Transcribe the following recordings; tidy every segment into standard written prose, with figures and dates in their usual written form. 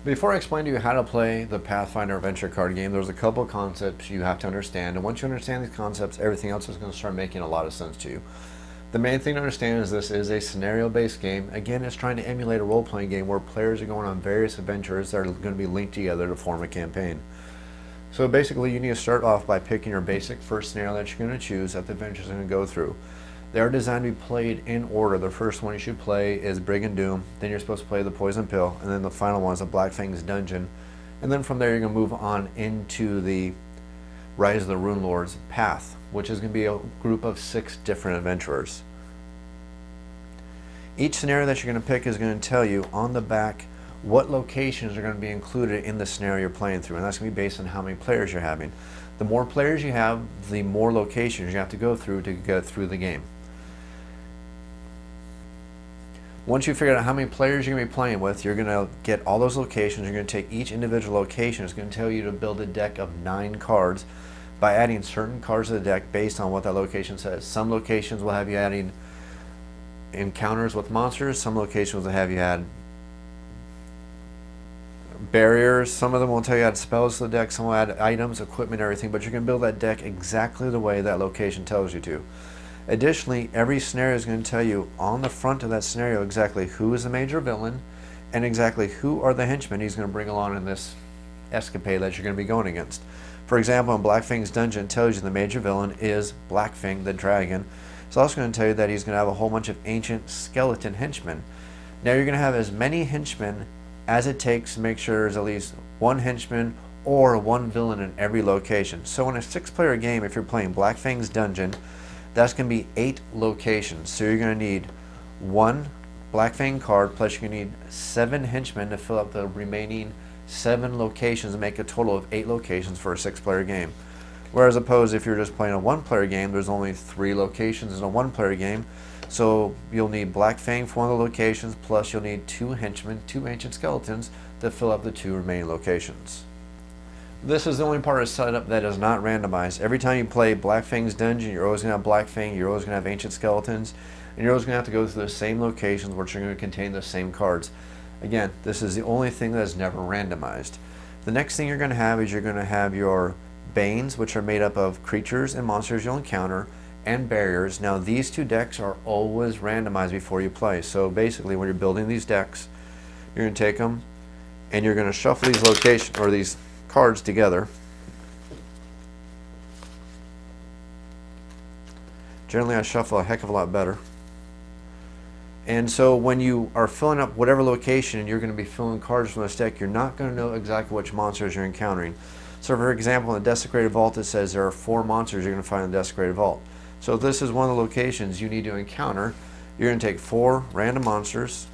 Before I explain to you how to play the Pathfinder Adventure Card Game, there's a couple of concepts you have to understand, and once you understand these concepts, everything else is going to start making a lot of sense to you. The main thing to understand is this is a scenario-based game. Again, it's trying to emulate a role-playing game where players are going on various adventures that are going to be linked together to form a campaign. So basically, you need to start off by picking your basic first scenario that you're going to choose that the adventure is going to go through. They are designed to be played in order. The first one you should play is Brigand Doom, then you're supposed to play the Poison Pill, and then the final one is the Black Fang's Dungeon. And then from there you're going to move on into the Rise of the Rune Lords path, which is going to be a group of 6 different adventurers. Each scenario that you're going to pick is going to tell you on the back what locations are going to be included in the scenario you're playing through, and that's going to be based on how many players you're having. The more players you have, the more locations you have to go through to get through the game. Once you figure out how many players you're going to be playing with, you're going to get all those locations. You're going to take each individual location. It's going to tell you to build a deck of 9 cards by adding certain cards to the deck based on what that location says. Some locations will have you adding encounters with monsters. Some locations will have you add barriers. Some of them will tell you add spells to the deck. Some will add items, equipment, everything. But you're going to build that deck exactly the way that location tells you to. Additionally, every scenario is going to tell you on the front of that scenario exactly who is the major villain and exactly who are the henchmen he's going to bring along in this escapade that you're going to be going against. For example, in Black Fang's Dungeon, it tells you the major villain is Black Fang the Dragon. It's also going to tell you that he's going to have a whole bunch of ancient skeleton henchmen. Now you're going to have as many henchmen as it takes to make sure there's at least 1 henchman or 1 villain in every location. So in a 6-player game, if you're playing Black Fang's Dungeon, that's going to be 8 locations. So you're going to need 1 Black Fang card, plus you're going to need 7 henchmen to fill up the remaining 7 locations and make a total of 8 locations for a 6-player game. Whereas opposed if you're just playing a 1-player game, there's only 3 locations in a 1-player game. So you'll need Black Fang for one of the locations, plus you'll need 2 henchmen, 2 ancient skeletons to fill up the 2 remaining locations. This is the only part of the setup that is not randomized. Every time you play Black Fang's Dungeon, you're always going to have Black Fang, you're always going to have ancient skeletons, and you're always going to have to go through the same locations which are going to contain the same cards. Again, this is the only thing that is never randomized. The next thing you're going to have is you're going to have your Banes, which are made up of creatures and monsters you'll encounter, and barriers. Now these 2 decks are always randomized before you play. So basically when you're building these decks, you're going to take them and you're going to shuffle these locations or these cards together. Generally I shuffle a heck of a lot better. And so when you are filling up whatever location and you're going to be filling cards from this deck, you're not going to know exactly which monsters you're encountering. So for example, in the Desecrated Vault it says there are 4 monsters you're going to find in the Desecrated Vault. So if this is one of the locations you need to encounter, you're going to take 4 random monsters.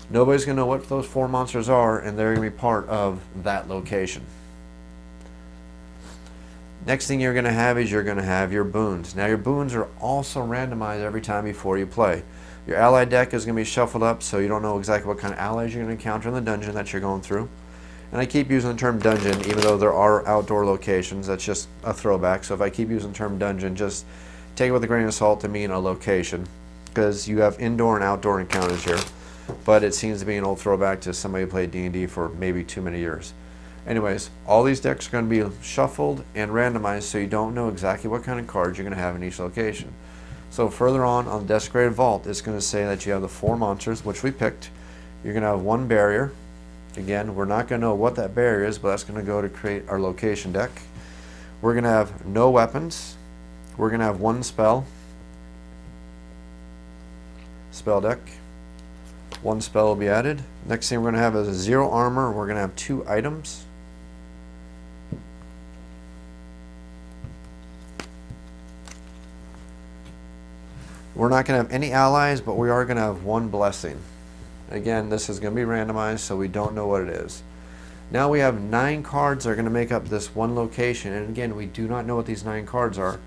Nobody's going to know what those 4 monsters are, and they're going to be part of that location. Next thing you're going to have is you're going to have your boons. Now your boons are also randomized every time before you play. Your ally deck is going to be shuffled up, so you don't know exactly what kind of allies you're going to encounter in the dungeon that you're going through. And I keep using the term dungeon even though there are outdoor locations. That's just a throwback. So if I keep using the term dungeon, just take it with a grain of salt to mean a location, because you have indoor and outdoor encounters here. But it seems to be an old throwback to somebody who played D&D for maybe too many years. Anyways, all these decks are going to be shuffled and randomized, so you don't know exactly what kind of cards you're going to have in each location. So further on the Desecrated Vault, it's going to say that you have the 4 monsters, which we picked. You're going to have 1 barrier. Again, we're not going to know what that barrier is, but that's going to go to create our location deck. We're going to have no weapons. We're going to have 1 spell deck. 1 spell will be added. Next thing we're going to have is 0 armor. We're going to have 2 items. We're not going to have any allies, but we are going to have 1 blessing. Again, this is going to be randomized, so we don't know what it is. Now we have 9 cards that are going to make up this 1 location, and again, we do not know what these 9 cards are.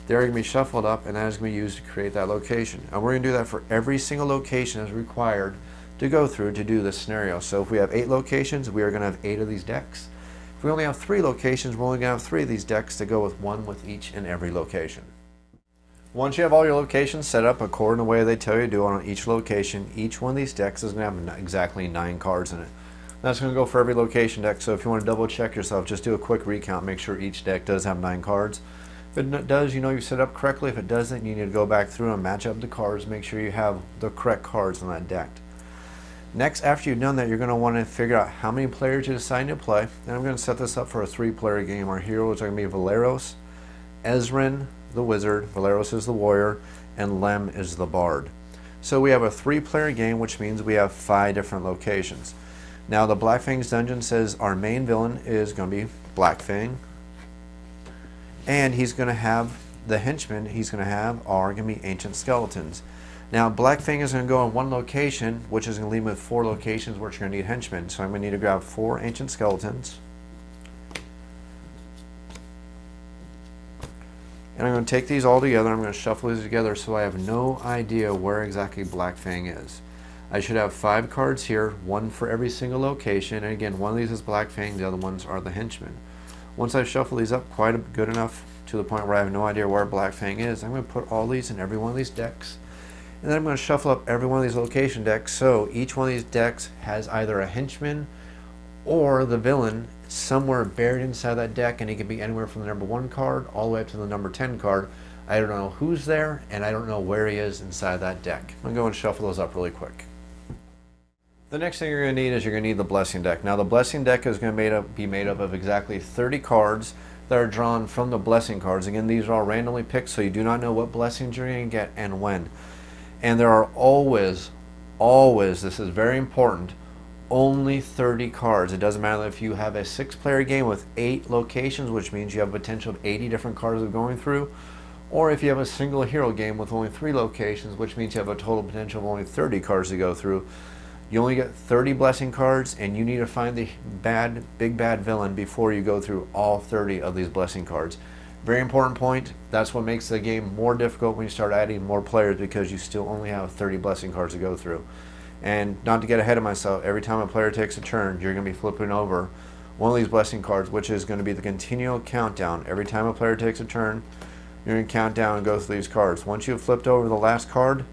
They're going to be shuffled up, and that is going to be used to create that location. And we're going to do that for every single location that's required to go through to do this scenario. So if we have 8 locations, we are going to have 8 of these decks. If we only have 3 locations, we're only going to have 3 of these decks to go with 1 with each and every location. Once you have all your locations set up according to the way they tell you to do it on each location, each one of these decks is going to have exactly 9 cards in it. That's going to go for every location deck, so if you want to double check yourself, just do a quick recount, make sure each deck does have 9 cards. If it does, you know you set up correctly. If it doesn't, you need to go back through and match up the cards, make sure you have the correct cards on that deck. Next, after you've done that, you're going to want to figure out how many players you decide to play. And I'm going to set this up for a 3-player game. Our heroes are going to be Valeros, Ezrin, the Wizard, Valeros is the Warrior, and Lem is the Bard. So we have a 3-player game, which means we have 5 different locations. Now the Black Fang's dungeon says our main villain is going to be Black Fang, and he's going to have the henchmen he's going to have are going to be ancient skeletons. Now Black Fang is going to go in one location, which is going to leave him with 4 locations where you're going to need henchmen. So I'm going to need to grab 4 ancient skeletons. And I'm going to take these all together. I'm going to shuffle these together so I have no idea where exactly Black Fang is. I should have 5 cards here, 1 for every single location. And again, one of these is Black Fang, the other ones are the henchmen. Once I shuffle these up quite good enough to the point where I have no idea where Black Fang is, I'm going to put all these in every one of these decks. And then I'm going to shuffle up every one of these location decks, so each one of these decks has either a henchman or the villain somewhere buried inside that deck, and he can be anywhere from the number 1 card all the way up to the number 10 card. I don't know who's there, and I don't know where he is inside that deck. I'm going to go and shuffle those up really quick. The next thing you're going to need is you're going to need the Blessing deck. Now the Blessing deck is going to be made up of exactly 30 cards that are drawn from the Blessing cards. Again, these are all randomly picked, so you do not know what blessings you're going to get and when. And there are always, this is very important, only 30 cards. It doesn't matter if you have a 6-player game with 8 locations, which means you have a potential of 80 different cards of going through, or if you have a single hero game with only 3 locations, which means you have a total potential of only 30 cards to go through. You only get 30 blessing cards, and you need to find the big bad villain before you go through all 30 of these blessing cards. Very important point. That's what makes the game more difficult when you start adding more players, because you still only have 30 blessing cards to go through. And not to get ahead of myself, every time a player takes a turn, you're going to be flipping over one of these blessing cards, which is going to be the continual countdown. Every time a player takes a turn, you're going to count down and go through these cards. Once you've flipped over the last card,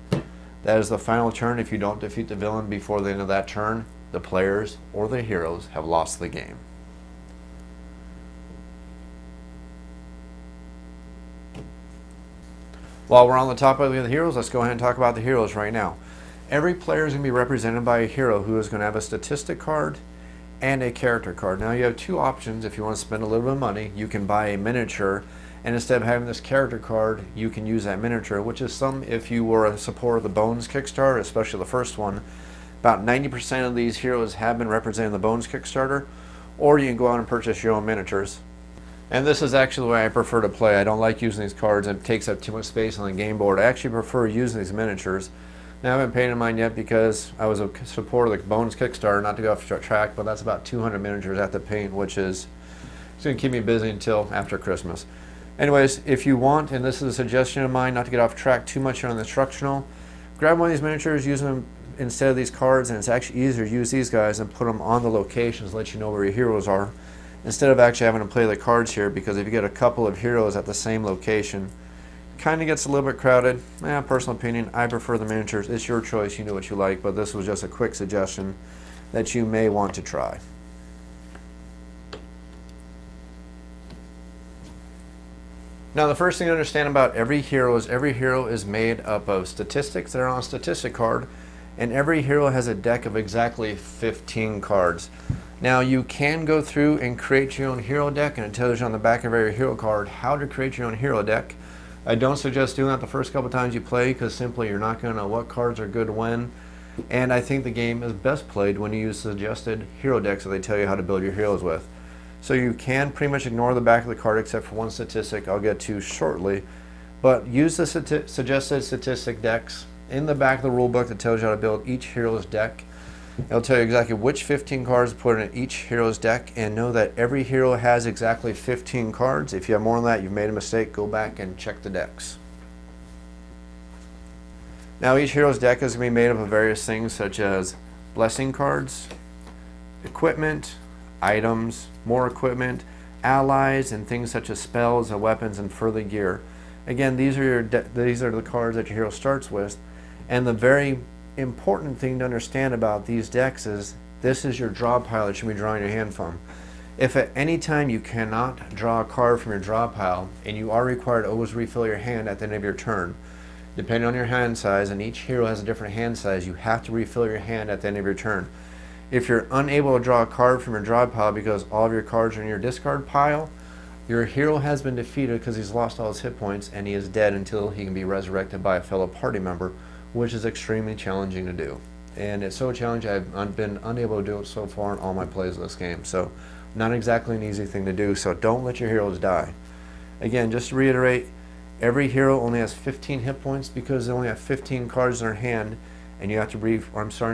that is the final turn. If you don't defeat the villain before the end of that turn, the players or the heroes have lost the game. While we're on the topic of the heroes, let's go ahead and talk about the heroes right now. Every player is going to be represented by a hero who is going to have a statistic card and a character card. Now you have 2 options. If you want to spend a little bit of money, you can buy a miniature, and instead of having this character card, you can use that miniature, which is if you were a supporter of the Bones Kickstarter, especially the first one, about 90% of these heroes have been represented in the Bones Kickstarter, or you can go out and purchase your own miniatures. And this is actually the way I prefer to play. I don't like using these cards. It takes up too much space on the game board. I actually prefer using these miniatures. Now I haven't painted mine yet because I was a supporter of the Bones Kickstarter, not to go off track, but that's about 200 miniatures I have to paint, which is going to keep me busy until after Christmas. Anyways, if you want, and this is a suggestion of mine, not to get off track too much here on the instructional, grab one of these miniatures, use them instead of these cards, and it's actually easier to use these guys and put them on the locations, let you know where your heroes are, instead of actually having to play the cards here, because if you get a couple of heroes at the same location, it kind of gets a little bit crowded. Personal opinion, I prefer the miniatures. It's your choice, you know what you like, but this was just a quick suggestion that you may want to try. Now the first thing to understand about every hero is made up of statistics that are on a statistic card, and every hero has a deck of exactly 15 cards. Now you can go through and create your own hero deck, and it tells you on the back of every hero card how to create your own hero deck. I don't suggest doing that the first couple times you play, because simply you're not going to know what cards are good when, and I think the game is best played when you use suggested hero decks that they tell you how to build your heroes with. So you can pretty much ignore the back of the card except for one statistic I'll get to shortly, but use the suggested statistic decks in the back of the rule book that tells you how to build each hero's deck. It'll tell you exactly which 15 cards to put in each hero's deck, and know that every hero has exactly 15 cards. If you have more than that, you've made a mistake. Go back and check the decks. Now each hero's deck is going to be made up of various things such as blessing cards, equipment, items, more equipment, allies, and things such as spells and weapons and further gear. Again, these are the cards that your hero starts with, and the very important thing to understand about these decks is This is your draw pile that you should be drawing your hand from. If at any time you cannot draw a card from your draw pile, and you are required to always refill your hand at the end of your turn, depending on your hand size, and each hero has a different hand size, you have to refill your hand at the end of your turn. If you're unable to draw a card from your draw pile because all of your cards are in your discard pile, your hero has been defeated because he's lost all his hit points and he is dead until he can be resurrected by a fellow party member, which is extremely challenging to do. And it's so challenging I've been unable to do it so far in all my plays of this game. So not exactly an easy thing to do, so don't let your heroes die. Again, just to reiterate, every hero only has 15 hit points because they only have 15 cards in their hand, and you have to in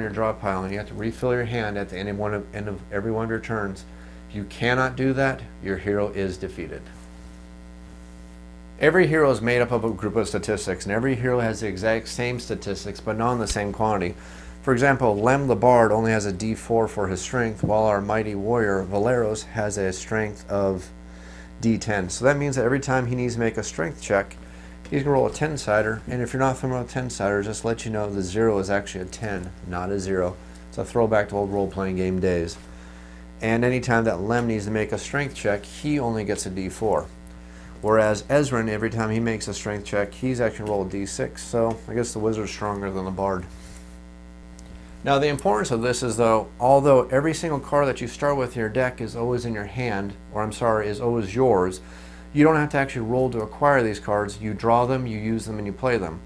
your draw pile, and you have to refill your hand at the end of every one of your turns. If you cannot do that, your hero is defeated. Every hero is made up of a group of statistics, and every hero has the exact same statistics, but not in the same quantity. For example, Lem the Bard only has a D4 for his strength, while our mighty warrior, Valeros, has a strength of D10. So that means that every time he needs to make a strength check, he's going to roll a 10-sider, and if you're not familiar with 10-siders, just to let you know the 0 is actually a 10, not a 0. It's a throwback to old role-playing game days. And anytime that Lem needs to make a strength check, he only gets a D4. Whereas Ezrin, every time he makes a strength check, he's actually rolled a D6, so I guess the wizard's stronger than the bard. Now the importance of this is, though, although every single card that you start with in your deck is always in your hand, or I'm sorry, is always yours, you don't have to actually roll to acquire these cards. You draw them, you use them, and you play them.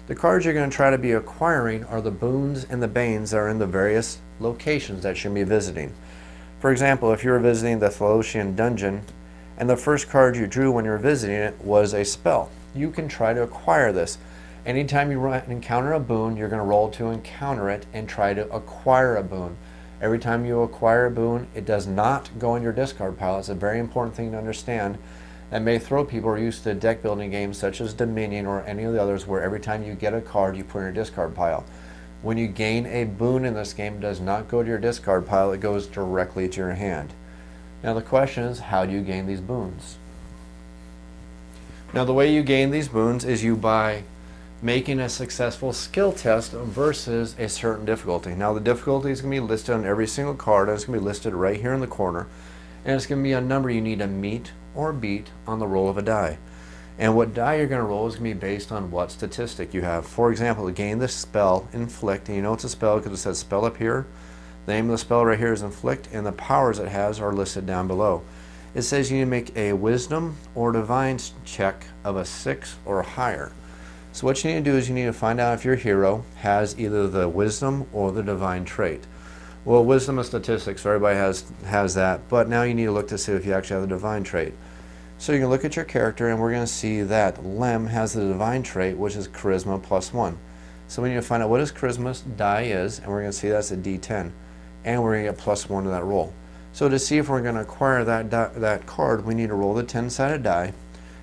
The cards you're going to try to be acquiring are the boons and the banes that are in the various locations that you'll be visiting. For example, if you were visiting the Thalosian dungeon, and the first card you drew when you were visiting it was a spell, you can try to acquire this. Anytime you encounter a boon, you're going to roll to encounter it and try to acquire a boon. Every time you acquire a boon, it does not go in your discard pile. It's a very important thing to understand. That may throw people who are used to deck building games such as Dominion or any of the others, where every time you get a card, you put in your discard pile. When you gain a boon in this game, it does not go to your discard pile. It goes directly to your hand. Now the question is, how do you gain these boons? Now the way you gain these boons is by making a successful skill test versus a certain difficulty. Now the difficulty is going to be listed on every single card, and it's going to be listed right here in the corner, and it's going to be a number you need to meet or beat on the roll of a die. And what die you're going to roll is going to be based on what statistic you have. For example, to gain this spell, Inflict, and you know it's a spell because it says spell up here. The name of the spell right here is Inflict, and the powers it has are listed down below. It says you need to make a Wisdom or Divine check of a 6 or higher. So what you need to do is you need to find out if your hero has either the Wisdom or the Divine trait. Well, Wisdom is statistics, so everybody has that, but now you need to look to see if you actually have the Divine trait. So you can look at your character, and we're going to see that Lem has the Divine trait, which is Charisma +1. So we need to find out what his Charisma die is, and we're going to see that's a D10, and we're going to get +1 to that roll. So to see if we're going to acquire that card, we need to roll the 10-sided die,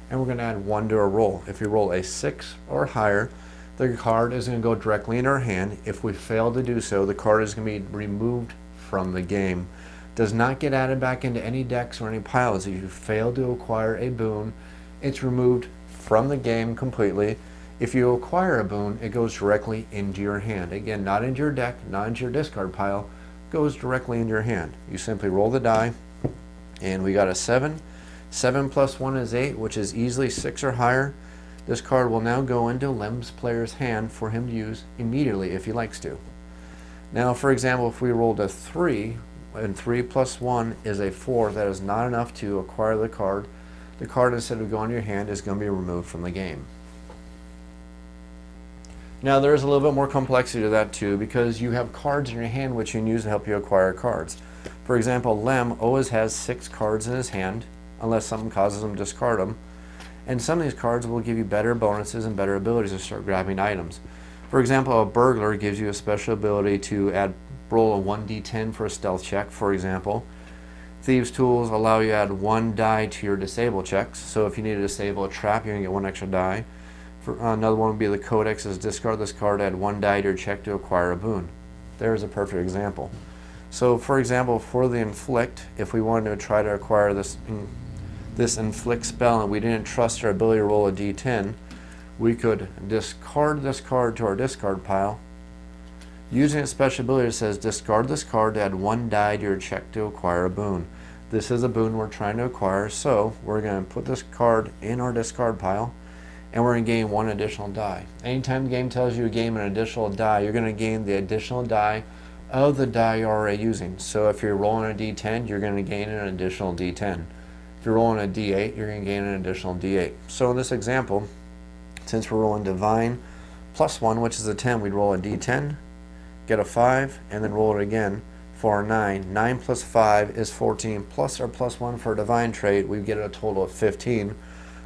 and we're going to add 1 to our roll. If we roll a 6 or higher, the card is going to go directly in our hand. If we fail to do so, the card is going to be removed from the game. Does not get added back into any decks or any piles. If you fail to acquire a boon, it's removed from the game completely. If you acquire a boon, it goes directly into your hand. Again, not into your deck, not into your discard pile, goes directly into your hand. You simply roll the die, and we got a 7. 7 + 1 is 8, which is easily 6 or higher. This card will now go into Lem's player's hand for him to use immediately if he likes to. Now, for example, if we rolled a 3, and 3 + 1 is a 4, that is not enough to acquire the card. The card, instead of going to your hand, is going to be removed from the game. Now, there is a little bit more complexity to that too, because you have cards in your hand which you can use to help you acquire cards. For example, Lem always has 6 cards in his hand, unless something causes him to discard them. And some of these cards will give you better bonuses and better abilities to start grabbing items. For example, a burglar gives you a special ability to roll a 1d10 for a stealth check, for example. Thieves' tools allow you to add 1 die to your disable checks. So if you need to disable a trap, you're going to get 1 extra die. Another one would be the Codex, is discard this card, add 1 die to your check to acquire a boon. There's a perfect example. So for example, for the Inflict, if we wanted to try to acquire this Inflict spell and we didn't trust our ability to roll a d10, we could discard this card to our discard pile, Using its special ability, it says discard this card to add 1 die to your check to acquire a boon. This is a boon we're trying to acquire, so we're going to put this card in our discard pile, and we're going to gain 1 additional die. Anytime the game tells you to gain an additional die, you're going to gain the additional die of the die you're already using. So if you're rolling a d10, you're going to gain an additional d10. If you're rolling a d8, you're going to gain an additional d8. So in this example, since we're rolling Divine plus 1, which is a 10, we'd roll a d10, get a 5, and then roll it again for a 9. 9 plus 5 is 14, plus our plus 1 for a Divine trait, we get a total of 15,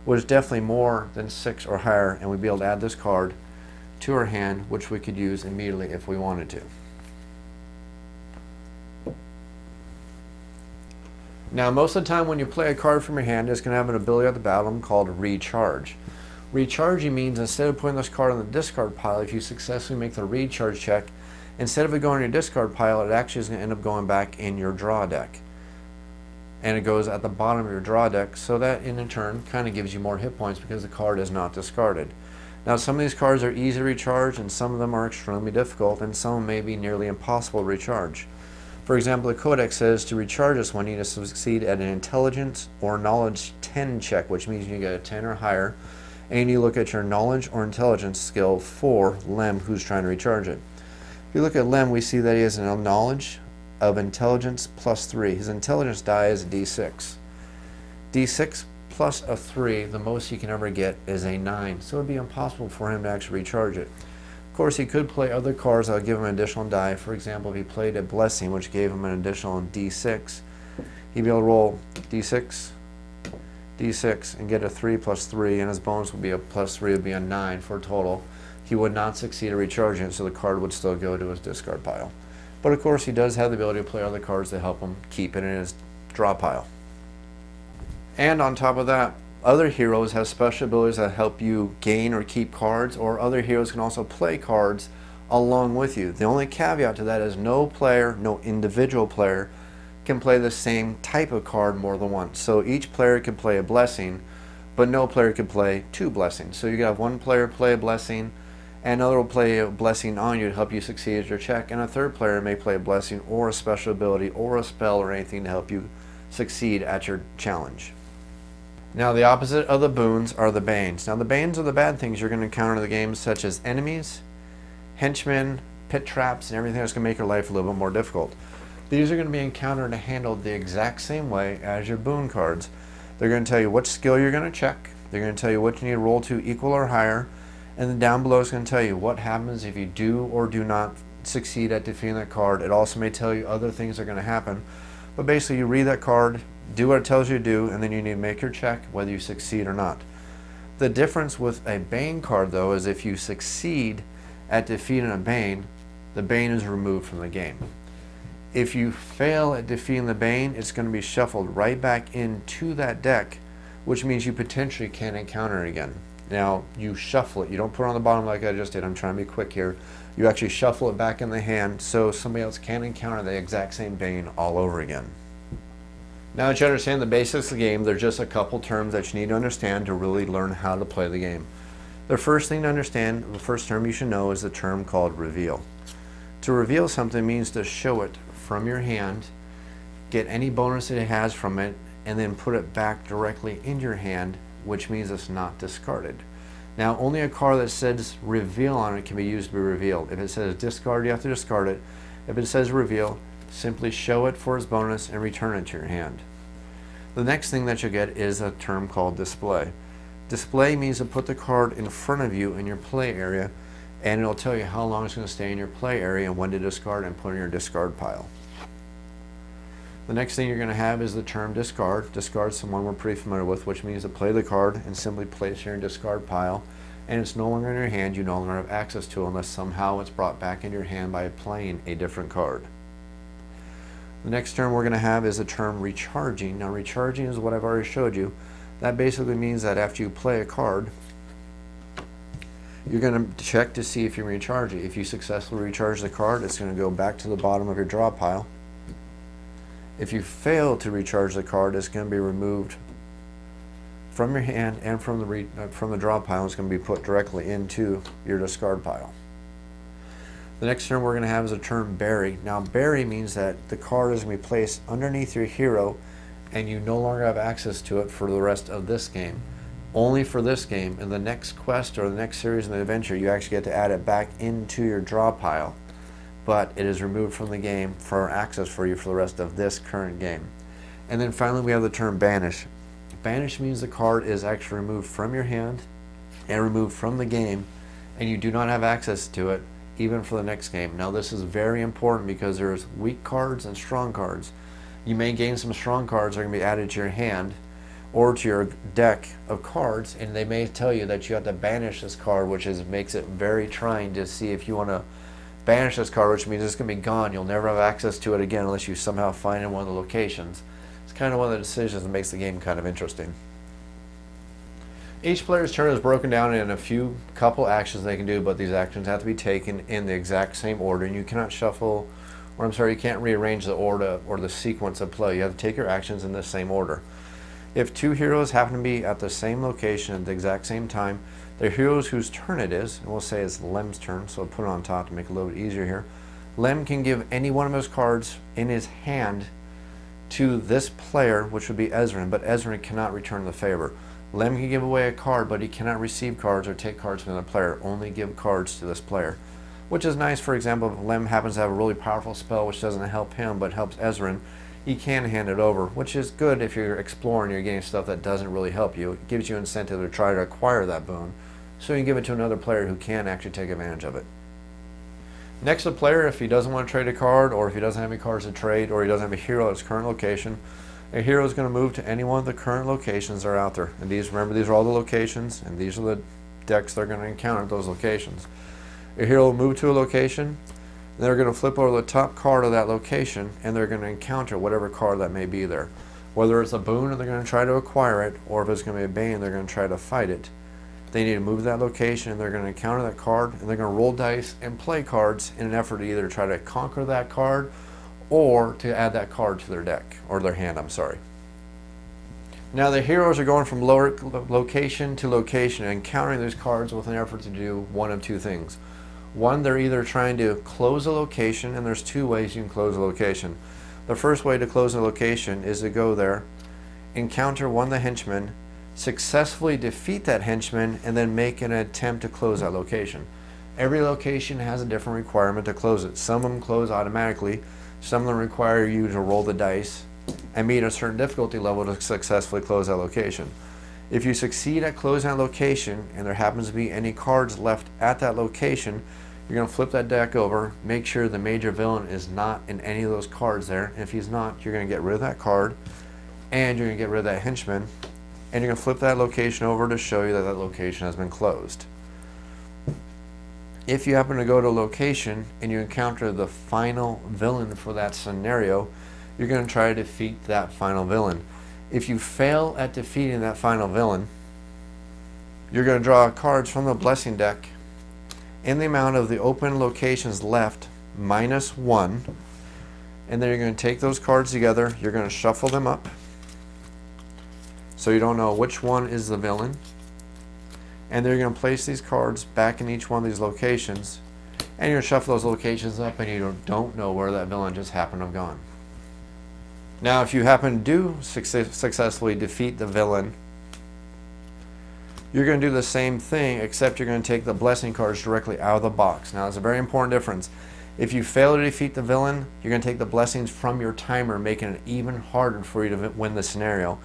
which is definitely more than 6 or higher, and we'd be able to add this card to our hand, which we could use immediately if we wanted to. Now, most of the time when you play a card from your hand, it's going to have an ability at the bottom called Recharge. Recharging means instead of putting this card on the discard pile, if you successfully make the recharge check, instead of it going in your discard pile, it actually is going to end up going back in your draw deck. And it goes at the bottom of your draw deck, so that in turn kind of gives you more hit points because the card is not discarded. Now, some of these cards are easy to recharge, and some of them are extremely difficult, and some may be nearly impossible to recharge. For example, the Codex says to recharge this one, you need to succeed at an Intelligence or Knowledge 10 check, which means you get a 10 or higher, and you look at your Knowledge or Intelligence skill for Lem, who's trying to recharge it. If you look at Lem, we see that he has a Knowledge of Intelligence plus 3. His Intelligence die is a d6. d6 plus a 3, the most he can ever get is a 9, so it would be impossible for him to actually recharge it. Of course, he could play other cards that would give him an additional die. For example, if he played a Blessing, which gave him an additional d6, he'd be able to roll d6, d6, and get a 3 plus 3, and his bonus would be a plus 3, would be a 9 for a total. He would not succeed at recharging it, so the card would still go to his discard pile. But of course, he does have the ability to play other cards to help him keep it in his draw pile. And on top of that, other heroes have special abilities that help you gain or keep cards, or other heroes can also play cards along with you. The only caveat to that is no player, no individual player, can play the same type of card more than once. So each player can play a Blessing, but no player can play 2 blessings. So you can have one player play a Blessing, and another will play a Blessing on you to help you succeed at your check, and a third player may play a Blessing or a special ability or a spell or anything to help you succeed at your challenge. Now, the opposite of the boons are the banes. Now, the banes are the bad things you're going to encounter in the game, such as enemies, henchmen, pit traps, and everything that's going to make your life a little bit more difficult. These are going to be encountered and handled the exact same way as your boon cards. They're going to tell you what skill you're going to check. They're going to tell you what you need to roll to equal or higher. And then down below is going to tell you what happens if you do or do not succeed at defeating that card. It also may tell you other things are going to happen. But basically, you read that card, do what it tells you to do, and then you need to make your check whether you succeed or not. The difference with a Bane card, though, is if you succeed at defeating a Bane, the Bane is removed from the game. If you fail at defeating the Bane, it's going to be shuffled right back into that deck, which means you potentially can't encounter it again. Now, you shuffle it. You don't put it on the bottom like I just did. I'm trying to be quick here. You actually shuffle it back in the hand so somebody else can encounter the exact same Bane all over again. Now that you understand the basics of the game, there's just a couple terms that you need to understand to really learn how to play the game. The first thing to understand, the first term you should know, is the term called reveal. To reveal something means to show it from your hand, get any bonus it has from it, and then put it back directly in your hand, which means it's not discarded. Now, only a card that says reveal on it can be used to be revealed. If it says discard, you have to discard it. If it says reveal, simply show it for its bonus and return it to your hand. The next thing that you'll get is a term called display. Display means to put the card in front of you in your play area, and it'll tell you how long it's going to stay in your play area and when to discard and put in your discard pile. The next thing you're going to have is the term discard. Discard is someone we're pretty familiar with, which means to play the card and simply place it in your discard pile, and it's no longer in your hand. You no longer have access to it unless somehow it's brought back in your hand by playing a different card. The next term we're going to have is the term recharging. Now, recharging is what I've already showed you. That basically means that after you play a card, you're going to check to see if you recharge it. If you successfully recharge the card, it's going to go back to the bottom of your draw pile. If you fail to recharge the card, it's going to be removed from your hand and from the draw pile. It's going to be put directly into your discard pile. The next term we're going to have is the term bury. Now bury means that the card is going to be placed underneath your hero and you no longer have access to it for the rest of this game. Only for this game. In the next quest or the next series in the adventure, you actually get to add it back into your draw pile, but it is removed from the game for access for you for the rest of this current game. And then finally we have the term banish. Banish means the card is actually removed from your hand and removed from the game, and you do not have access to it even for the next game. Now this is very important because there's weak cards and strong cards. You may gain some strong cards that are going to be added to your hand or to your deck of cards, and they may tell you that you have to banish this card, which makes it very trying to see if you want to banish this card, which means it's going to be gone. You'll never have access to it again unless you somehow find it in one of the locations. It's kind of one of the decisions that makes the game kind of interesting. Each player's turn is broken down in a couple actions they can do, but these actions have to be taken in the exact same order, and you cannot shuffle, or I'm sorry, you can't rearrange the order or the sequence of play. You have to take your actions in the same order. If two heroes happen to be at the same location at the exact same time, the heroes whose turn it is, and we'll say it's Lem's turn, so I'll put it on top to make it a little bit easier here. Lem can give any one of his cards in his hand to this player, which would be Ezrin, but Ezrin cannot return the favor. Lem can give away a card, but he cannot receive cards or take cards from another player, only give cards to this player. Which is nice. For example, if Lem happens to have a really powerful spell which doesn't help him but helps Ezrin, he can hand it over, which is good if you're exploring, you're getting stuff that doesn't really help you. It gives you incentive to try to acquire that boon, so you can give it to another player who can actually take advantage of it. Next, the player, if he doesn't want to trade a card, or if he doesn't have any cards to trade, or he doesn't have a hero at his current location, a hero is going to move to any one of the current locations that are out there. And remember, these are all the locations, and these are the decks they're going to encounter at those locations. A hero will move to a location, and they're going to flip over the top card of that location, and they're going to encounter whatever card that may be there. Whether it's a boon and they're going to try to acquire it, or if it's going to be a bane, they're going to try to fight it. They need to move to that location, and they're going to encounter that card, and they're going to roll dice and play cards in an effort to either try to conquer that card or to add that card to their deck, or their hand, I'm sorry. Now the heroes are going from location to location and encountering these cards with an effort to do one of two things. One, they're either trying to close a location, and there's two ways you can close a location. The first way to close a location is to go there, encounter one of the henchmen, successfully defeat that henchman, and then make an attempt to close that location. Every location has a different requirement to close it. Some of them close automatically. Some of them require you to roll the dice and meet a certain difficulty level to successfully close that location. If you succeed at closing that location and there happens to be any cards left at that location, you're going to flip that deck over, make sure the major villain is not in any of those cards there. And if he's not, you're going to get rid of that card, and you're going to get rid of that henchman, and you're going to flip that location over to show you that that location has been closed. If you happen to go to a location and you encounter the final villain for that scenario, you're going to try to defeat that final villain. If you fail at defeating that final villain, you're going to draw cards from the blessing deck in the amount of the open locations left minus 1, and then you're going to take those cards together, you're going to shuffle them up so you don't know which one is the villain. And they're going to place these cards back in each one of these locations, and you're going to shuffle those locations up, and you don't know where that villain just happened to have gone. Now, if you happen to successfully defeat the villain, you're going to do the same thing, except you're going to take the blessing cards directly out of the box. Now, there's a very important difference. If you fail to defeat the villain, you're going to take the blessings from your timer, making it even harder for you to win the scenario.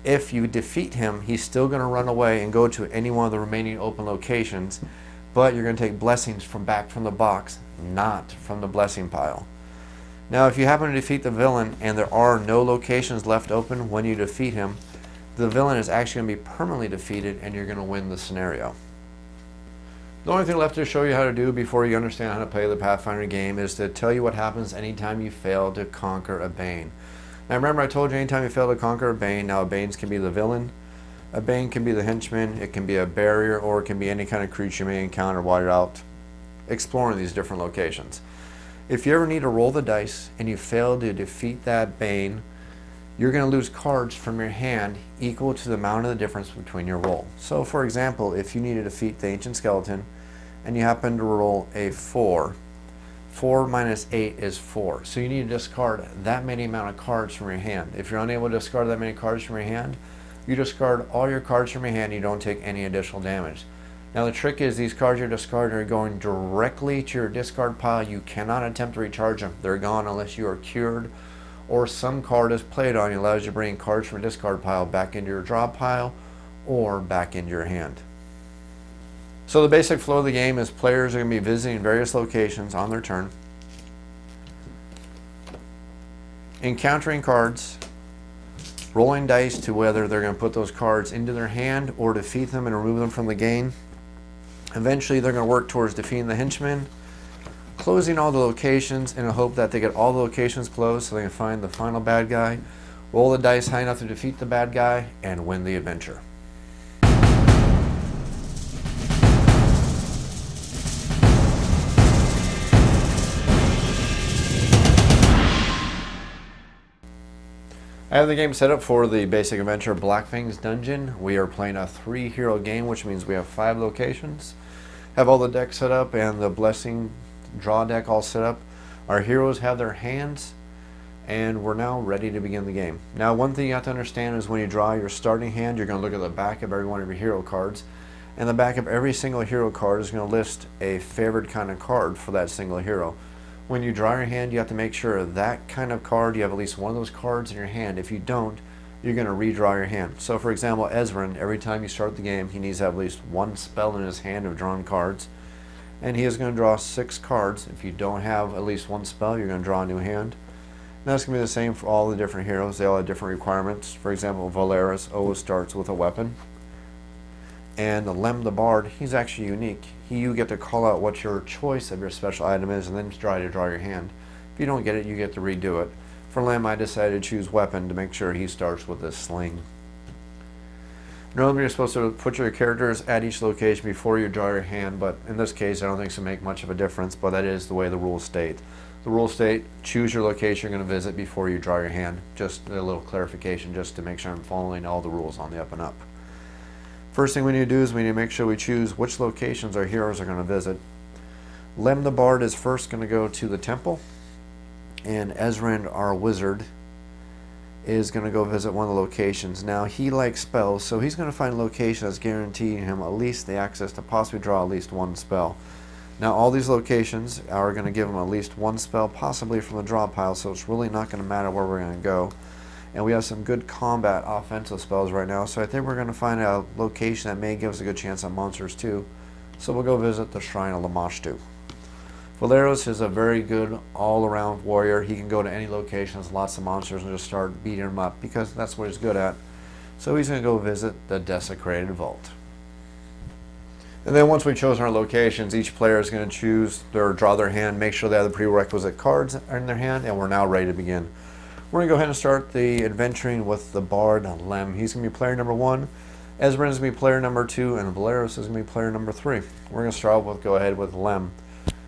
If you defeat him, he's still going to run away and go to any one of the remaining open locations, but you're going to take blessings back from the box, not from the blessing pile. Now, if you happen to defeat the villain and there are no locations left open when you defeat him, the villain is actually going to be permanently defeated, and you're going to win the scenario. The only thing left to show you how to do before you understand how to play the Pathfinder game is to tell you what happens anytime you fail to conquer a bane. Now remember, I told you anytime you fail to conquer a bane, now a bane can be the villain, a bane can be the henchman, it can be a barrier, or it can be any kind of creature you may encounter while you're out exploring these different locations. If you ever need to roll the dice and you fail to defeat that bane, you're going to lose cards from your hand equal to the amount of the difference between your roll. So for example, if you need to defeat the ancient skeleton and you happen to roll a 4, 4 minus 8 is 4. So you need to discard that many amount of cards from your hand. If you're unable to discard that many cards from your hand, you discard all your cards from your hand. You don't take any additional damage. Now the trick is these cards you're discarding are going directly to your discard pile. You cannot attempt to recharge them. They're gone unless you are cured or some card is played on you allows you to bring cards from a discard pile back into your draw pile or back into your hand. So the basic flow of the game is players are going to be visiting various locations on their turn, encountering cards, rolling dice to whether they're going to put those cards into their hand or defeat them and remove them from the game. Eventually they're going to work towards defeating the henchmen, closing all the locations in a hope that they get all the locations closed so they can find the final bad guy, roll the dice high enough to defeat the bad guy, and win the adventure. I have the game set up for the basic adventure Blackfang's Dungeon. We are playing a 3-hero game, which means we have 5 locations. Have all the decks set up and the Blessing draw deck all set up. Our heroes have their hands, and we're now ready to begin the game. Now, one thing you have to understand is when you draw your starting hand, you're going to look at the back of every one of your hero cards, and the back of every single hero card is going to list a favored kind of card for that single hero. When you draw your hand, you have to make sure that kind of card, you have at least one of those cards in your hand. If you don't, you're going to redraw your hand. So for example, Ezran, every time you start the game, he needs to have at least one spell in his hand of drawn cards. And he is going to draw 6 cards. If you don't have at least one spell, you're going to draw a new hand. And that's going to be the same for all the different heroes. They all have different requirements. For example, Valeris always starts with a weapon. And Lem the Bard, he's actually unique. You get to call out what your choice of your special item is and then try to draw your hand. If you don't get it, you get to redo it. For Lem, I decided to choose weapon to make sure he starts with a sling. Normally you're supposed to put your characters at each location before you draw your hand, but in this case I don't think it's going to make much of a difference, but that is the way the rules state. The rules state, choose your location you're going to visit before you draw your hand. Just a little clarification just to make sure I'm following all the rules on the up and up. First thing we need to do is we need to make sure we choose which locations our heroes are going to visit. Lem the Bard is first going to go to the temple, and Ezran, our wizard, is going to go visit one of the locations. Now he likes spells, so he's going to find a location that's guaranteeing him at least the access to possibly draw at least one spell. Now all these locations are going to give him at least one spell, possibly from the draw pile, so it's really not going to matter where we're going to go. And we have some good combat offensive spells right now, so I think we're going to find a location that may give us a good chance at monsters too. So we'll go visit the Shrine of Lamashtu. Valeros is a very good all-around warrior. He can go to any location with lots of monsters and just start beating them up because that's what he's good at. So he's going to go visit the Desecrated Vault. And then once we've chosen our locations, each player is going to choose or draw their hand, make sure they have the prerequisite cards in their hand, and we're now ready to begin. We're going to go ahead and start the adventuring with the Bard Lem. He's going to be player number 1, Ezran is going to be player number 2, and Valeros is going to be player number 3. We're going to start with go ahead with Lem.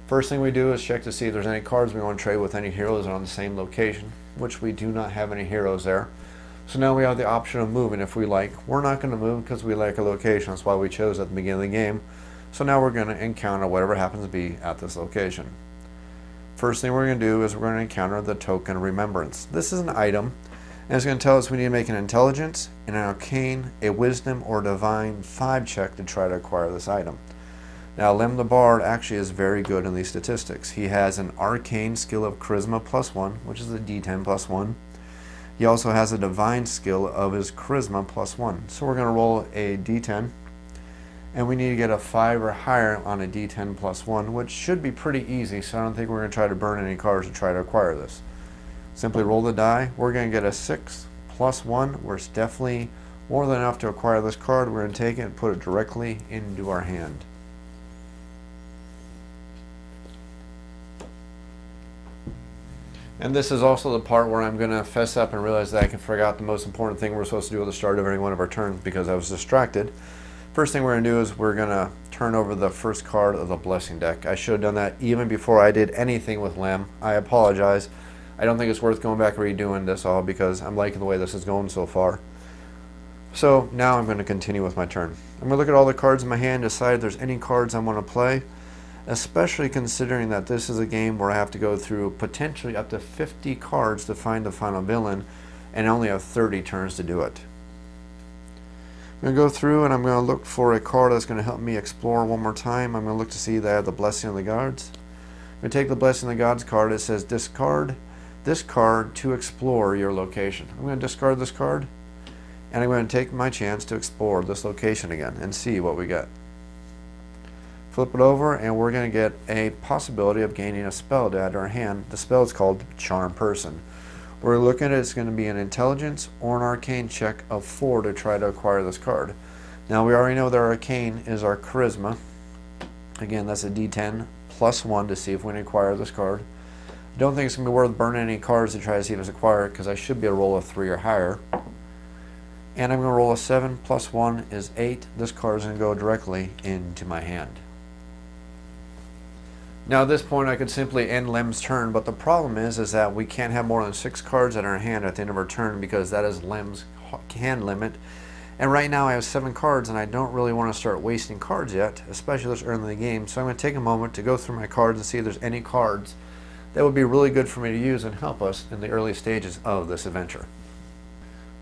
First thing we do is check to see if there's any cards we want to trade with any heroes on the same location, which we do not have any heroes there. So now we have the option of moving if we like. We're not going to move because we like a location. That's why we chose at the beginning of the game. So now we're going to encounter whatever happens to be at this location. First thing we're going to do is we're going to encounter the Token of Remembrance. This is an item, and it's going to tell us we need to make an Intelligence, an Arcane, a Wisdom, or Divine 5 check to try to acquire this item. Now, Lem the Bard actually is very good in these statistics. He has an Arcane skill of Charisma +1, which is a D10 +1. He also has a Divine skill of his Charisma +1. So we're going to roll a D10. And we need to get a 5 or higher on a D10 +1, which should be pretty easy, so I don't think we're going to try to burn any cards to try to acquire this. Simply roll the die. We're going to get a 6 +1, where it's definitely more than enough to acquire this card. We're going to take it and put it directly into our hand. And this is also the part where I'm going to fess up and realize that I forgot the most important thing we're supposed to do at the start of every one of our turns because I was distracted. First thing we're going to do is we're going to turn over the first card of the Blessing deck. I should have done that even before I did anything with Lem. I apologize. I don't think it's worth going back and redoing this all because I'm liking the way this is going so far. So now I'm going to continue with my turn. I'm going to look at all the cards in my hand, decide if there's any cards I want to play. especially considering that this is a game where I have to go through potentially up to 50 cards to find the final villain, and I only have 30 turns to do it. I'm going to go through and I'm going to look for a card that's going to help me explore one more time. I'm going to look to see that I have the Blessing of the Gods. I'm going to take the Blessing of the Gods card. It says discard this card to explore your location. I'm going to discard this card, and I'm going to take my chance to explore this location again and see what we get. Flip it over, and we're going to get a possibility of gaining a spell to add to our hand. The spell is called Charm Person. We're looking at it's going to be an intelligence or an arcane check of 4 to try to acquire this card. Now we already know that our arcane is our charisma. Again, that's a d10 plus 1 to see if we can acquire this card. Don't think it's going to be worth burning any cards to try to see if it's acquired, because I should be able to roll a 3 or higher. And I'm going to roll a 7 plus 1 is 8. This card is going to go directly into my hand. Now at this point I could simply end Lem's turn, but the problem is that we can't have more than 6 cards in our hand at the end of our turn, because that is Lem's hand limit. And right now I have 7 cards, and I don't really want to start wasting cards yet, especially this early in the game. So I'm going to take a moment to go through my cards and see if there's any cards that would be really good for me to use and help us in the early stages of this adventure.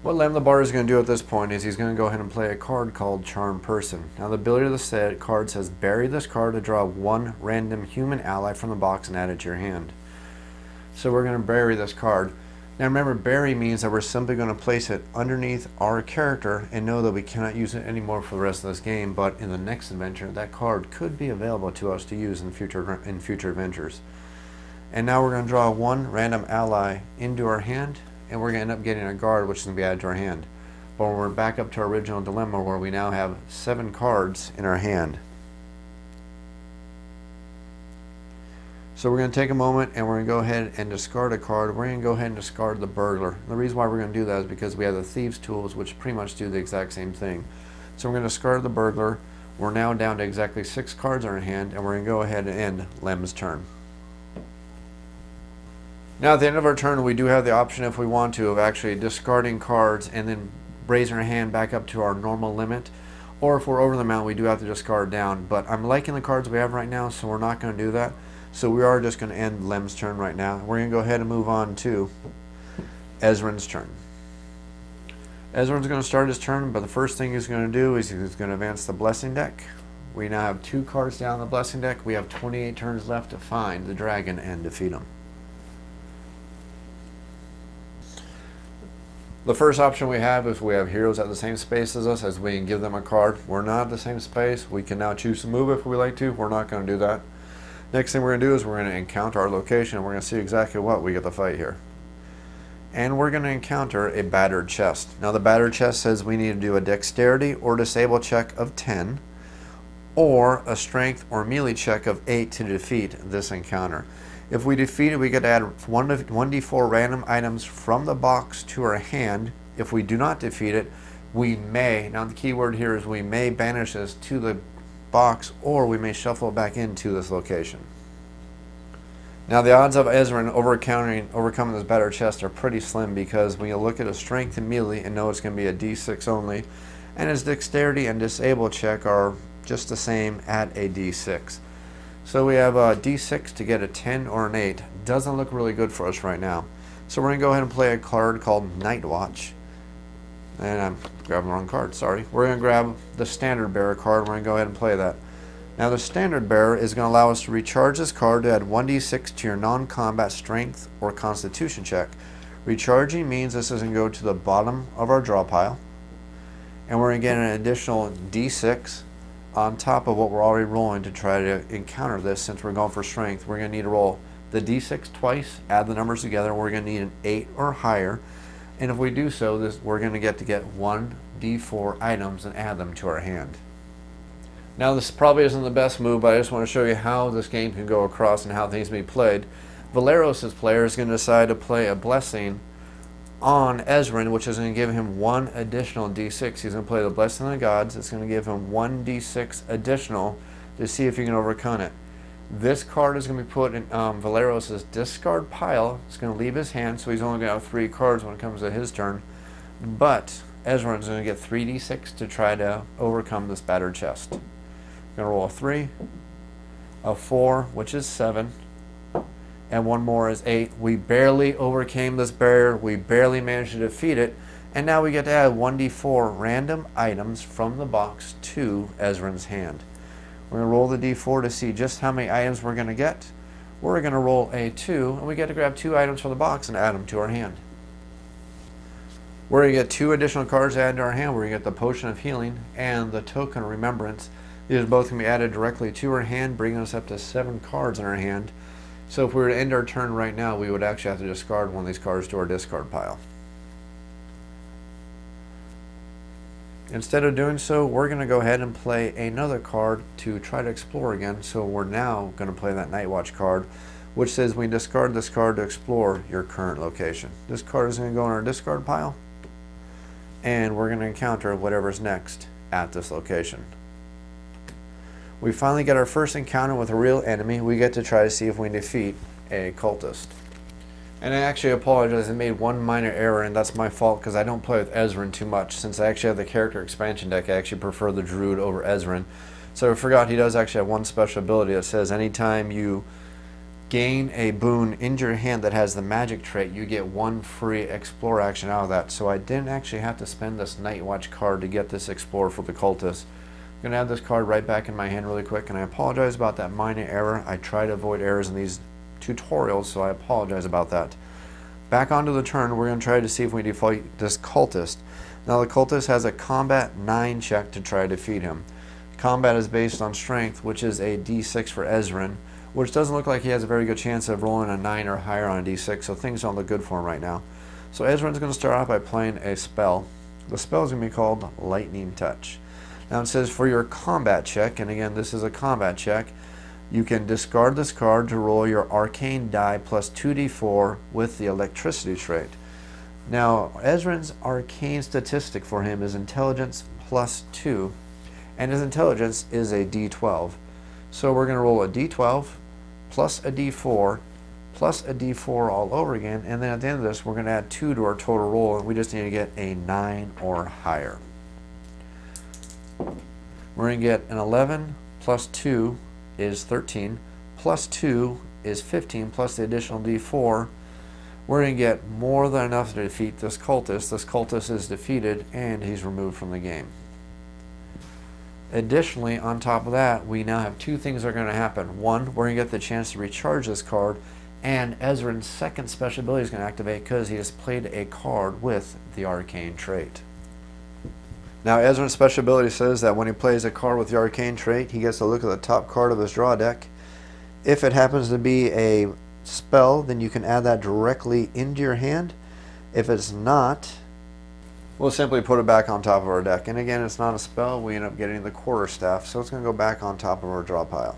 What Lem the Bard is going to do at this point is he's going to go ahead and play a card called Charm Person. Now the ability of the card says bury this card to draw 1 random human ally from the box and add it to your hand. So we're going to bury this card. Now remember, bury means that we're simply going to place it underneath our character and know that we cannot use it anymore for the rest of this game, but in the next adventure that card could be available to us to use in future adventures. And now we're going to draw 1 random ally into our hand, and we're going to end up getting a guard, which is going to be added to our hand. But when we're back up to our original dilemma, where we now have 7 cards in our hand. So we're going to take a moment and we're going to go ahead and discard a card. We're going to go ahead and discard the Burglar. The reason why we're going to do that is because we have the Thieves' Tools, which pretty much do the exact same thing. So we're going to discard the Burglar. We're now down to exactly 6 cards in our hand, and we're going to go ahead and end Lem's turn. Now at the end of our turn, we do have the option, if we want to, of actually discarding cards and then raising our hand back up to our normal limit. Or if we're over the amount, we do have to discard down. But I'm liking the cards we have right now, so we're not going to do that. So we are just going to end Lem's turn right now. We're going to go ahead and move on to Ezran's turn. Ezran's going to start his turn, but the first thing he's going to do is he's going to advance the Blessing deck. We now have 2 cards down the Blessing deck. We have 28 turns left to find the dragon and defeat him. The first option we have is we have heroes at the same space as us, as we can give them a card. We're not at the same space. We can now choose to move if we like to. We're not going to do that. Next thing we're going to do is we're going to encounter our location, and we're going to see exactly what we get to fight here. And we're going to encounter a battered chest. Now the battered chest says we need to do a dexterity or disable check of 10, or a strength or melee check of 8 to defeat this encounter. If we defeat it, we get to add 1d4 random items from the box to our hand. If we do not defeat it, we may, now the key word here is we may banish this to the box, or we may shuffle it back into this location. Now the odds of Ezran overcoming this battered chest are pretty slim, because when you look at his strength and melee and know it's going to be a d6 only, and his dexterity and disable check are just the same at a d6. So we have a d6 to get a 10 or an 8. Doesn't look really good for us right now. So we're going to go ahead and play a card called Night Watch. And I'm grabbing the wrong card, sorry. We're going to grab the Standard Bearer card. We're going to go ahead and play that. Now the Standard Bearer is going to allow us to recharge this card to add 1d6 to your non-combat strength or constitution check. Recharging means this is going to go to the bottom of our draw pile. And we're going to get an additional d6 on top of what we're already rolling to try to encounter this. Since we're going for strength, we're going to need to roll the d6 twice, add the numbers together. We're going to need an 8 or higher, and if we do so, we're going to get 1 d4 items and add them to our hand. Now this probably isn't the best move, but I just want to show you how this game can go across and how things can be played. Valeros' player is going to decide to play a blessing on Ezran, which is going to give him 1 additional d6. He's going to play the Blessing of the Gods. It's going to give him 1 d6 additional to see if he can overcome it. This card is going to be put in Valeros' discard pile. It's going to leave his hand, so he's only going to have 3 cards when it comes to his turn. But Ezran's going to get 3d6 to try to overcome this battered chest. Going to roll a 3, a 4, which is 7, and one more is 8. We barely overcame this barrier. We barely managed to defeat it. And now we get to add 1d4 random items from the box to Ezran's hand. We're going to roll the d4 to see just how many items we're going to get. We're going to roll a 2, and we get to grab 2 items from the box and add them to our hand. We're going to get 2 additional cards added to our hand. We're going to get the Potion of Healing and the Token of Remembrance. These are both going to be added directly to our hand, bringing us up to 7 cards in our hand. So if we were to end our turn right now, we would actually have to discard one of these cards to our discard pile. Instead of doing so, we're going to go ahead and play another card to try to explore again. So we're now going to play that Night Watch card, which says we discard this card to explore your current location. This card is going to go in our discard pile, and we're going to encounter whatever's next at this location. We finally get our first encounter with a real enemy. We get to try to see if we can defeat a cultist. And I actually apologize, I made one minor error, and that's my fault because I don't play with Ezran too much. Since I actually have the character expansion deck, I actually prefer the Druid over Ezran. So I forgot he does actually have one special ability that says anytime you gain a boon into your hand that has the magic trait, you get 1 free explore action out of that. So I didn't actually have to spend this Night Watch card to get this explore for the cultist. I'm going to add this card right back in my hand really quick, and I apologize about that minor error. I try to avoid errors in these tutorials, so I apologize about that. Back onto the turn, we're going to try to see if we defeat this cultist. Now the cultist has a combat 9 check to try to defeat him. Combat is based on strength, which is a d6 for Ezran, which doesn't look like he has a very good chance of rolling a 9 or higher on a d6, so things don't look good for him right now. So Ezran's going to start off by playing a spell. The spell is going to be called Lightning Touch. Now it says for your combat check, and again this is a combat check, you can discard this card to roll your arcane die plus 2d4 with the electricity trait. Now, Ezran's arcane statistic for him is intelligence plus 2, and his intelligence is a d12. So we're going to roll a d12 plus a d4 plus a d4 all over again, and then at the end of this we're going to add 2 to our total roll, and we just need to get a 9 or higher. We're going to get an 11 plus 2 is 13, plus 2 is 15, plus the additional d4. We're going to get more than enough to defeat this cultist. This cultist is defeated and he's removed from the game. Additionally, on top of that, we now have 2 things that are going to happen. One, we're going to get the chance to recharge this card, and Ezran's second special ability is going to activate because he has played a card with the arcane trait. Now, Ezran's special ability says that when he plays a card with the arcane trait, he gets to look at the top card of his draw deck. If it happens to be a spell, then you can add that directly into your hand. If it's not, we'll simply put it back on top of our deck. And again, it's not a spell. We end up getting the quarterstaff, so it's going to go back on top of our draw pile.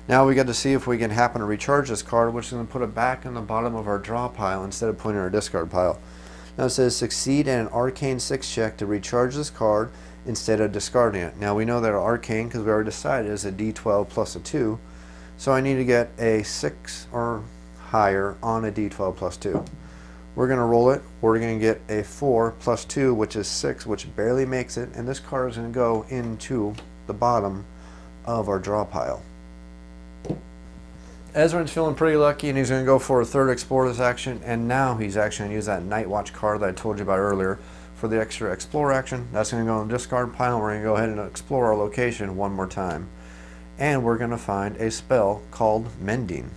Now we get to see if we can happen to recharge this card, which is going to put it back in the bottom of our draw pile instead of putting it in our discard pile. Now it says succeed in an arcane 6 check to recharge this card instead of discarding it. Now we know that our arcane, because we already decided, is a d12 plus a 2. So I need to get a 6 or higher on a d12 plus 2. We're going to roll it. We're going to get a 4 plus 2, which is 6, which barely makes it. And this card is going to go into the bottom of our draw pile. Ezran's feeling pretty lucky, and he's going to go for a third explore this action, and now he's actually going to use that Night Watch card that I told you about earlier for the extra explore action. That's going to go in the discard pile. We're going to go ahead and explore our location one more time, and we're going to find a spell called Mending.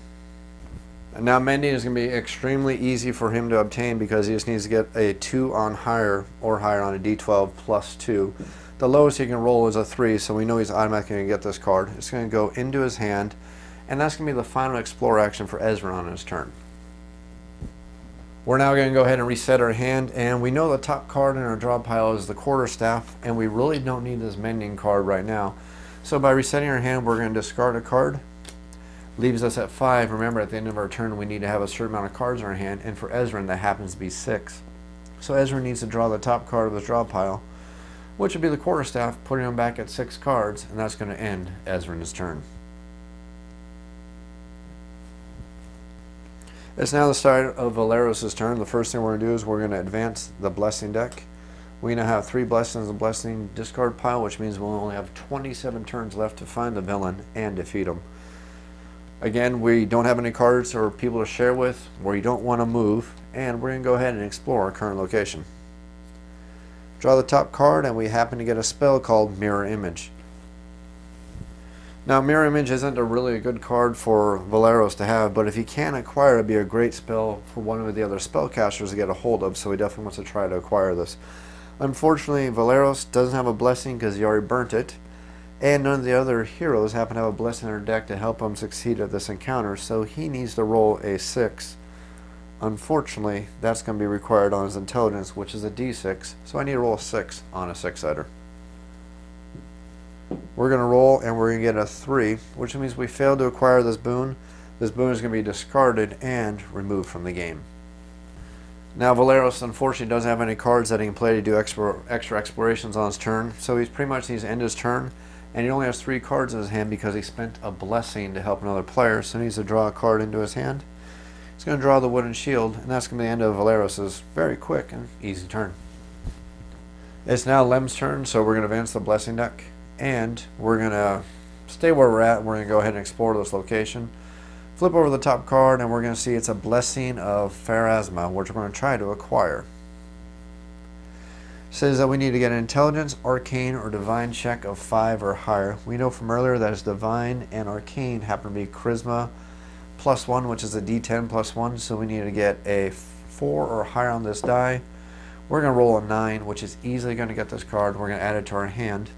And now Mending is going to be extremely easy for him to obtain because he just needs to get a 2 on higher or higher on a d12 plus 2. The lowest he can roll is a 3, so we know he's automatically going to get this card. It's going to go into his hand, and that's going to be the final explore action for Ezran on his turn. We're now going to go ahead and reset our hand, and we know the top card in our draw pile is the quarterstaff, and we really don't need this Mending card right now. So by resetting our hand, we're going to discard a card. Leaves us at 5. Remember, at the end of our turn, we need to have a certain amount of cards in our hand, and for Ezran, that happens to be 6. So Ezran needs to draw the top card of his draw pile, which would be the quarterstaff, putting him back at 6 cards, and that's going to end Ezran's turn. It's now the start of Valeros' turn. The first thing we're going to do is we're going to advance the Blessing deck. We now have 3 blessings in the blessing discard pile, which means we'll only have 27 turns left to find the villain and defeat him. Again, we don't have any cards or people to share with, where you don't want to move, and we're going to go ahead and explore our current location. Draw the top card, and we happen to get a spell called Mirror Image. Now, Mirror Image isn't a really good card for Valeros to have, but if you can acquire it, it'd be a great spell for one of the other spellcasters to get a hold of, so he definitely wants to try to acquire this. Unfortunately, Valeros doesn't have a blessing because he already burnt it, and none of the other heroes happen to have a blessing in their deck to help him succeed at this encounter, so he needs to roll a 6. Unfortunately, that's going to be required on his intelligence, which is a d6, so I need to roll a 6 on a 6-sider. We're going to roll, and we're going to get a 3, which means we failed to acquire this boon. This boon is going to be discarded and removed from the game. Now, Valeros unfortunately doesn't have any cards that he can play to do extra explorations on his turn, so he pretty much needs to end his turn, and he only has 3 cards in his hand because he spent a blessing to help another player, so he needs to draw a card into his hand. He's going to draw the wooden shield, and that's going to be the end of Valeros' very quick and easy turn. It's now Lem's turn, so we're going to advance the blessing deck. And we're going to stay where we're at. We're going to go ahead and explore this location. Flip over the top card, and we're going to see it's a Blessing of Pharasma, which we're going to try to acquire. It says that we need to get an Intelligence, Arcane, or Divine check of 5 or higher. We know from earlier that it's Divine and Arcane happen to be Charisma +1, which is a D10 +1, so we need to get a 4 or higher on this die. We're going to roll a 9, which is easily going to get this card. We're going to add it to our hand.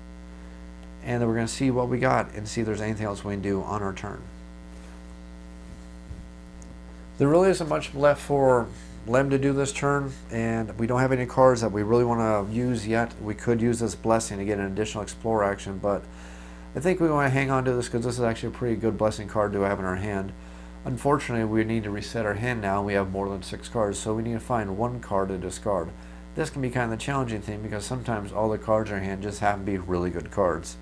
And then we're going to see what we got and see if there's anything else we can do on our turn. There really isn't much left for Lem to do this turn, and we don't have any cards that we really want to use yet. We could use this blessing to get an additional explore action, but I think we want to hang on to this because this is actually a pretty good blessing card to have in our hand. Unfortunately, we need to reset our hand now, and we have more than 6 cards, so we need to find 1 card to discard. This can be kind of the challenging thing because sometimes all the cards in our hand just happen to be really good cards.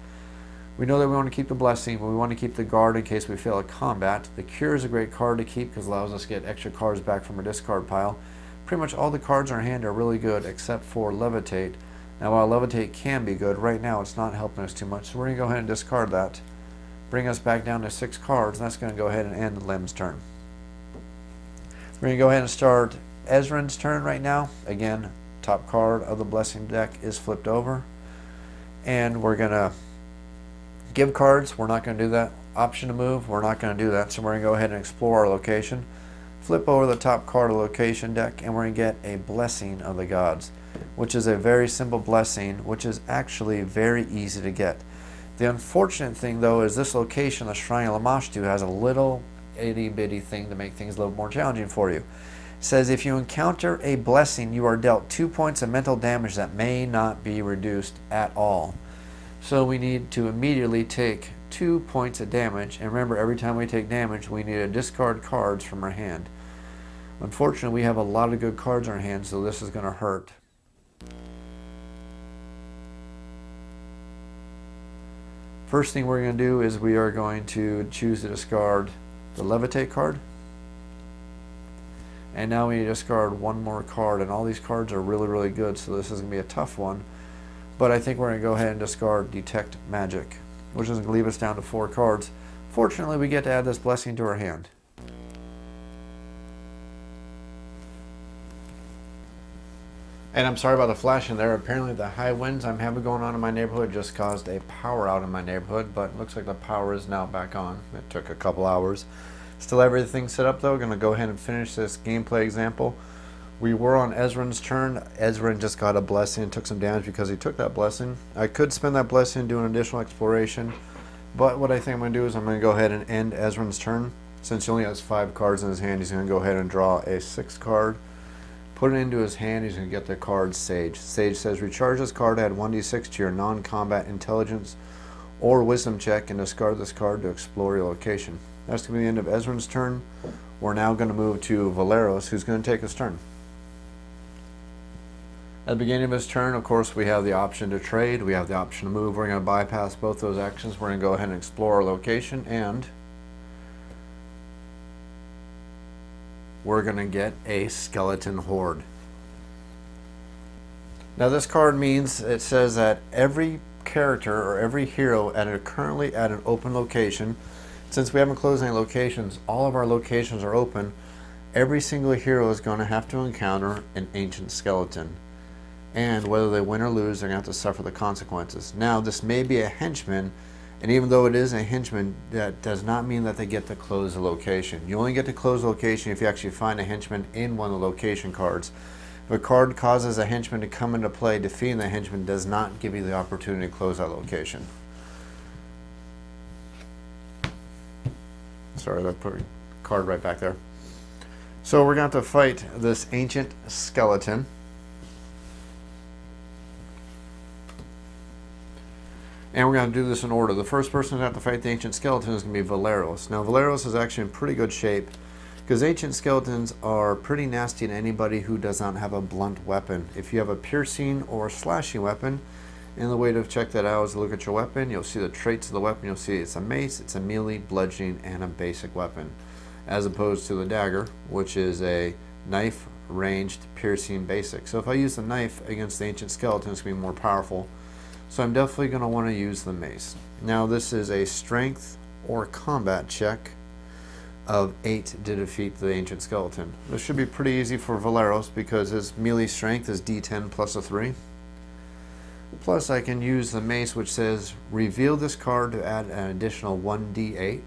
We know that we want to keep the blessing, but we want to keep the guard in case we fail at combat. The cure is a great card to keep because it allows us to get extra cards back from our discard pile. Pretty much all the cards in our hand are really good except for levitate. Now, while levitate can be good, right now it's not helping us too much, so we're going to go ahead and discard that. Bring us back down to 6 cards, and that's going to go ahead and end Lem's turn. We're going to go ahead and start Ezran's turn right now. Again, top card of the blessing deck is flipped over, and we're going to give cards. We're not going to do that. Option to move, we're not going to do that, so we're going to go ahead and explore our location. Flip over the top card of the location deck, and we're going to get a Blessing of the Gods, which is a very simple blessing, which is actually very easy to get. The unfortunate thing, though, is this location, the Shrine of Lamashtu, has a little itty-bitty thing to make things a little more challenging for you. It says if you encounter a blessing, you are dealt 2 points of mental damage that may not be reduced at all. So we need to immediately take 2 points of damage, and remember, every time we take damage, we need to discard cards from our hand. Unfortunately, we have a lot of good cards in our hand, so this is going to hurt. First thing we're going to do is we are going to choose to discard the Levitate card. And now we need to discard 1 more card, and all these cards are really, really good, so this is going to be a tough one. But I think we're going to go ahead and discard Detect Magic, which is going to leave us down to 4 cards. Fortunately, we get to add this blessing to our hand. And I'm sorry about the flashing there. Apparently the high winds I'm having going on in my neighborhood just caused a power out in my neighborhood, but it looks like the power is now back on. It took a couple hours. Still everything set up though. Going to go ahead and finish this gameplay example. We were on Ezran's turn. Ezran just got a blessing and took some damage because he took that blessing. I could spend that blessing doing additional exploration, but what I think I'm going to do is I'm going to go ahead and end Ezran's turn. Since he only has 5 cards in his hand, he's going to go ahead and draw a 6th card. Put it into his hand, he's going to get the card Sage. Sage says recharge this card, add 1d6 to your non-combat intelligence or wisdom check, and discard this card to explore your location. That's going to be the end of Ezran's turn. We're now going to move to Valeros, who's going to take his turn. At the beginning of his turn, of course, we have the option to trade, we have the option to move. We're going to bypass both those actions. We're going to go ahead and explore our location, and we're going to get a skeleton horde. Now this card means, it says that every character or every hero currently at an open location, since we haven't closed any locations, all of our locations are open, every single hero is going to have to encounter an ancient skeleton. And whether they win or lose, they're going to have to suffer the consequences. Now this may be a henchman, and even though it is a henchman, that does not mean that they get to close the location. You only get to close the location if you actually find a henchman in one of the location cards. If a card causes a henchman to come into play, defeating the henchman does not give you the opportunity to close that location. Sorry, that put a card right back there. So we're going to have to fight this ancient skeleton. And we're going to do this in order. The first person to have to fight the ancient skeleton is going to be Valeros. Now Valeros is actually in pretty good shape, because ancient skeletons are pretty nasty to anybody who does not have a blunt weapon. If you have a piercing or slashing weapon, and the way to check that out is to look at your weapon. You'll see the traits of the weapon. You'll see it's a mace, it's a melee, bludgeoning, and a basic weapon. As opposed to the dagger, which is a knife, ranged, piercing, basic. So if I use the knife against the ancient skeleton, it's going to be more powerful. So I'm definitely going to want to use the mace. Now this is a strength or combat check of 8 to defeat the ancient skeleton. This should be pretty easy for Valeros because his melee strength is D10 plus a 3. Plus I can use the mace, which says reveal this card to add an additional 1d8.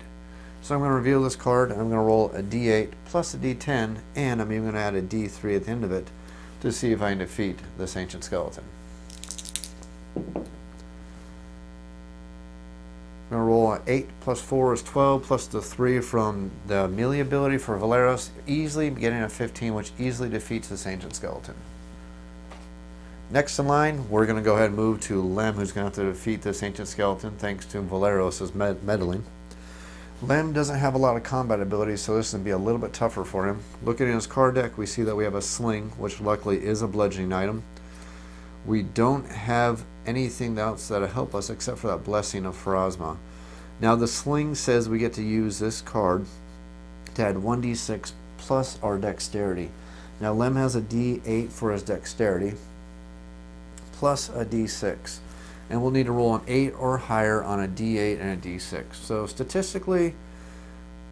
So I'm going to reveal this card and I'm going to roll a d8 plus a d10, and I'm even going to add a d3 at the end of it to see if I can defeat this ancient skeleton. I'm going to roll an 8 plus 4 is 12, plus the 3 from the melee ability for Valeros, easily getting a 15, which easily defeats this ancient skeleton. Next in line, we're going to go ahead and move to Lem, who's going to have to defeat this ancient skeleton thanks to Valeros' meddling. Lem doesn't have a lot of combat abilities, so this is going to be a little bit tougher for him. Looking at his card deck, we see that we have a sling, which luckily is a bludgeoning item. We don't have anything else that'll help us except for that blessing of Pharasma. Now the sling says we get to use this card to add 1d6 plus our dexterity. Now Lem has a d8 for his dexterity plus a d6, and we'll need to roll an 8 or higher on a d8 and a d6. So statistically,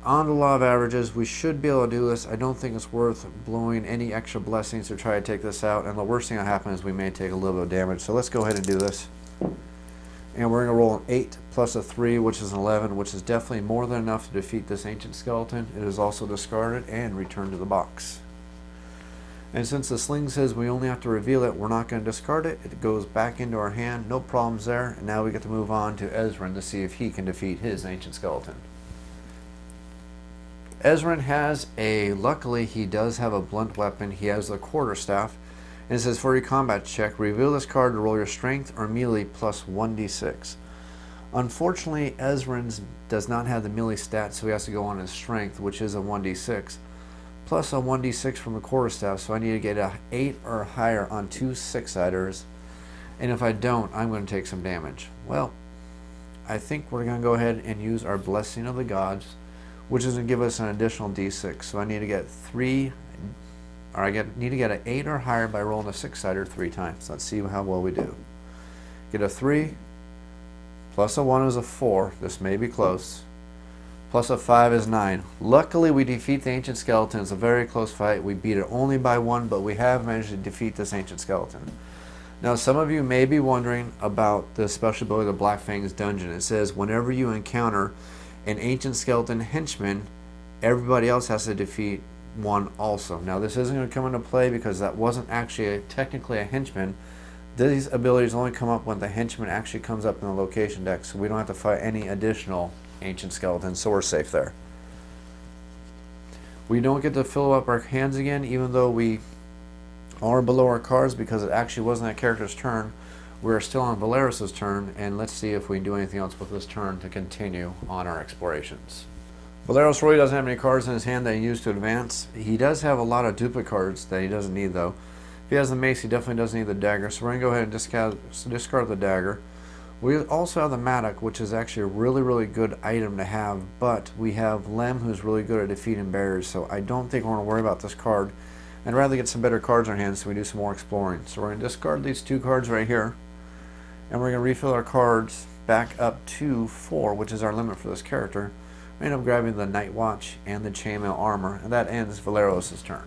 on the law of averages, we should be able to do this. I don't think it's worth blowing any extra blessings to try to take this out, and the worst thing that happens is we may take a little bit of damage. So let's go ahead and do this. And we're going to roll an 8 plus a 3, which is an 11, which is definitely more than enough to defeat this ancient skeleton. It is also discarded and returned to the box. And since the sling says we only have to reveal it, we're not going to discard it. It goes back into our hand, no problems there. And now we get to move on to Ezran to see if he can defeat his ancient skeleton. Ezran has luckily he does have a blunt weapon. He has the quarterstaff. And it says for your combat check, reveal this card to roll your strength or melee plus 1d6. Unfortunately, Ezran does not have the melee stat, so he has to go on his strength, which is a 1d6. Plus a 1d6 from the quarterstaff, so I need to get a 8 or higher on 2 6-siders. And if I don't, I'm going to take some damage. Well, I think we're going to go ahead and use our Blessing of the Gods, which is going to give us an additional d6. So I need to get need to get an 8 or higher by rolling a 6-sider 3 times. Let's see how well we do. Get a 3, plus a 1 is a 4. This may be close. Plus a 5 is 9. Luckily, we defeat the ancient skeleton. It's a very close fight. We beat it only by 1, but we have managed to defeat this ancient skeleton. Now, some of you may be wondering about the special ability of the Black Fang's Dungeon. It says whenever you encounter an ancient skeleton henchman, everybody else has to defeat one also. Now, this isn't going to come into play because that wasn't actually technically a henchman. These abilities only come up when the henchman actually comes up in the location deck, so we don't have to fight any additional ancient skeletons, so we're safe there. We don't get to fill up our hands again, even though we are below our cards, because it actually wasn't that character's turn. We're still on Valeros' turn, and let's see if we can do anything else with this turn to continue on our explorations. Valeros really doesn't have any cards in his hand that he used to advance. He does have a lot of duplicate cards that he doesn't need, though. If he has the mace, he definitely doesn't need the dagger, so we're going to go ahead and discard the dagger. We also have the mattock, which is actually a really, really good item to have, but we have Lem, who's really good at defeating barriers, so I don't think we're going to worry about this card and rather get some better cards in our hands so we do some more exploring. So we're going to discard these 2 cards right here, and we're going to refill our cards back up to 4, which is our limit for this character. We end up grabbing the Night Watch and the Chainmail Armor, and that ends Valeros' turn.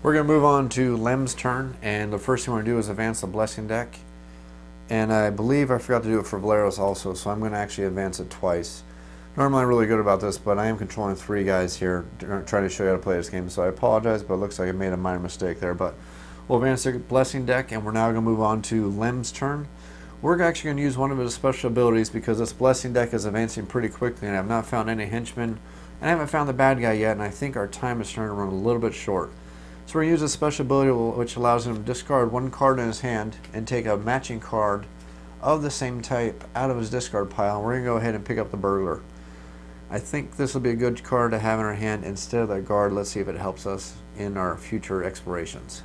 We're going to move on to Lem's turn, and the first thing we're going to do is advance the Blessing deck. And I believe I forgot to do it for Valeros also, so I'm going to actually advance it twice. Normally I'm really good about this, but I am controlling 3 guys here, trying to show you how to play this game, so I apologize, but it looks like I made a minor mistake there. But we'll advance the Blessing deck, and we're now going to move on to Lem's turn. We're actually going to use one of his special abilities because this Blessing deck is advancing pretty quickly, and I've not found any henchmen, and I haven't found the bad guy yet, and I think our time is starting to run a little bit short. So we're going to use a special ability which allows him to discard 1 card in his hand and take a matching card of the same type out of his discard pile. And we're going to go ahead and pick up the Burglar. I think this will be a good card to have in our hand instead of that guard. Let's see if it helps us in our future explorations.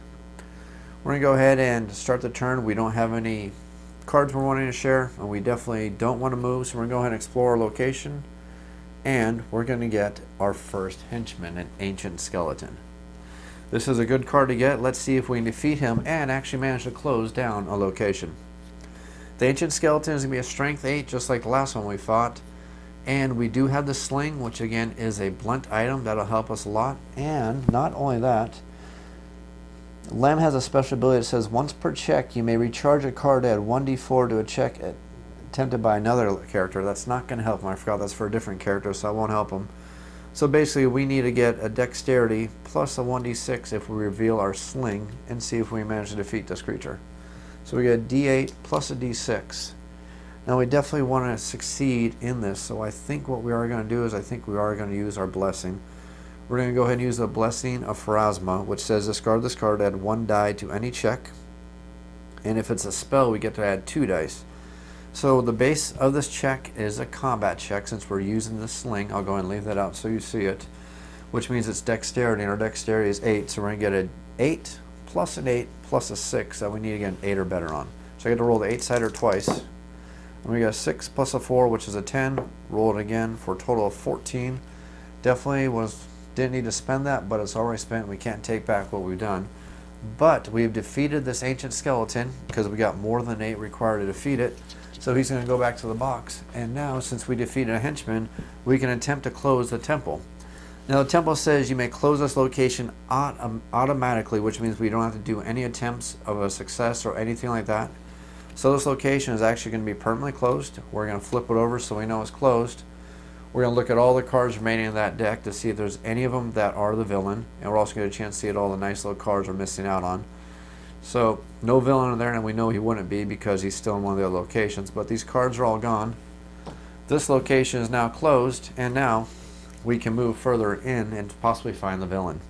We're going to go ahead and start the turn. We don't have any cards we're wanting to share, and we definitely don't want to move, so we're going to go ahead and explore our location, and we're going to get our first henchman, an Ancient Skeleton. This is a good card to get. Let's see if we can defeat him and actually manage to close down a location. The Ancient Skeleton is going to be a Strength 8, just like the last one we fought. And we do have the Sling, which again is a blunt item. That'll help us a lot. And not only that, Lem has a special ability that says once per check you may recharge a card to add 1d4 to a check attempted by another character. That's not going to help him. I forgot that's for a different character, so I won't help him. So basically we need to get a Dexterity plus a 1d6 if we reveal our Sling and see if we manage to defeat this creature. So we get a d8 plus a d6. Now we definitely want to succeed in this, so I think what we are going to do is I think we are going to use our Blessing. We're going to go ahead and use the Blessing of Pharasma, which says discard this card, add 1 die to any check. And if it's a spell, we get to add 2 dice. So the base of this check is a combat check. Since we're using the Sling, I'll go ahead and leave that out so you see it, which means it's Dexterity, and our Dexterity is 8, so we're going to get an 8 plus an 8 plus a 6 that we need to get an 8 or better on. So I get to roll the 8-sider twice. And we got a 6 plus a 4, which is a 10. Roll it again for a total of 14. Definitely didn't need to spend that, but it's already spent. We can't take back what we've done. But we've defeated this Ancient Skeleton because we got more than 8 required to defeat it. So he's going to go back to the box. And now, since we defeated a henchman, we can attempt to close the temple. Now the temple says you may close this location automatically, which means we don't have to do any attempts of a success or anything like that. So this location is actually going to be permanently closed. We're going to flip it over so we know it's closed. We're going to look at all the cards remaining in that deck to see if there's any of them that are the villain. And we're also going to get a chance to see all the nice little cards we're missing out on. So no villain in there, and we know he wouldn't be because he's still in one of the other locations. But these cards are all gone. This location is now closed, and now we can move further in and possibly find the villain.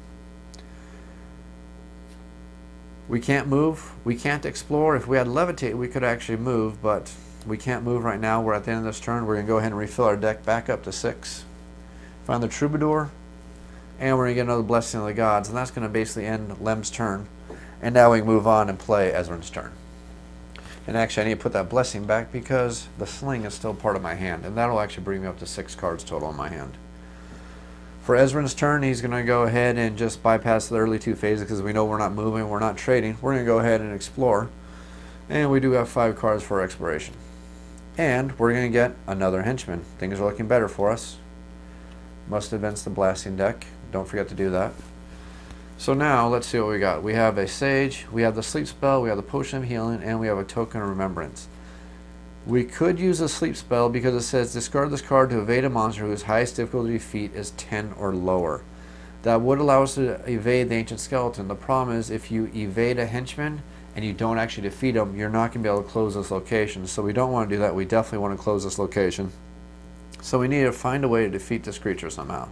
We can't move, we can't explore. If we had Levitate, we could actually move, but we can't move right now. We're at the end of this turn. We're going to go ahead and refill our deck back up to 6. Find the Troubadour, and we're going to get another Blessing of the Gods, and that's going to basically end Lem's turn. And now we can move on and play Ezrin's turn. And actually I need to put that Blessing back because the Sling is still part of my hand, and that'll actually bring me up to 6 cards total in my hand. For Ezrin's turn, he's going to go ahead and just bypass the early 2 phases because we know we're not moving, we're not trading. We're going to go ahead and explore. And we do have 5 cards for exploration. And we're going to get another henchman. Things are looking better for us. Must advance the Blasting deck. Don't forget to do that. So now, let's see what we got. We have a Sage, we have the Sleep Spell, we have the Potion of Healing, and we have a Token of Remembrance. We could use a Sleep Spell because it says discard this card to evade a monster whose highest difficulty defeat is 10 or lower. That would allow us to evade the Ancient Skeleton. The problem is if you evade a henchman and you don't actually defeat him, you're not going to be able to close this location. So we don't want to do that. We definitely want to close this location. So we need to find a way to defeat this creature somehow.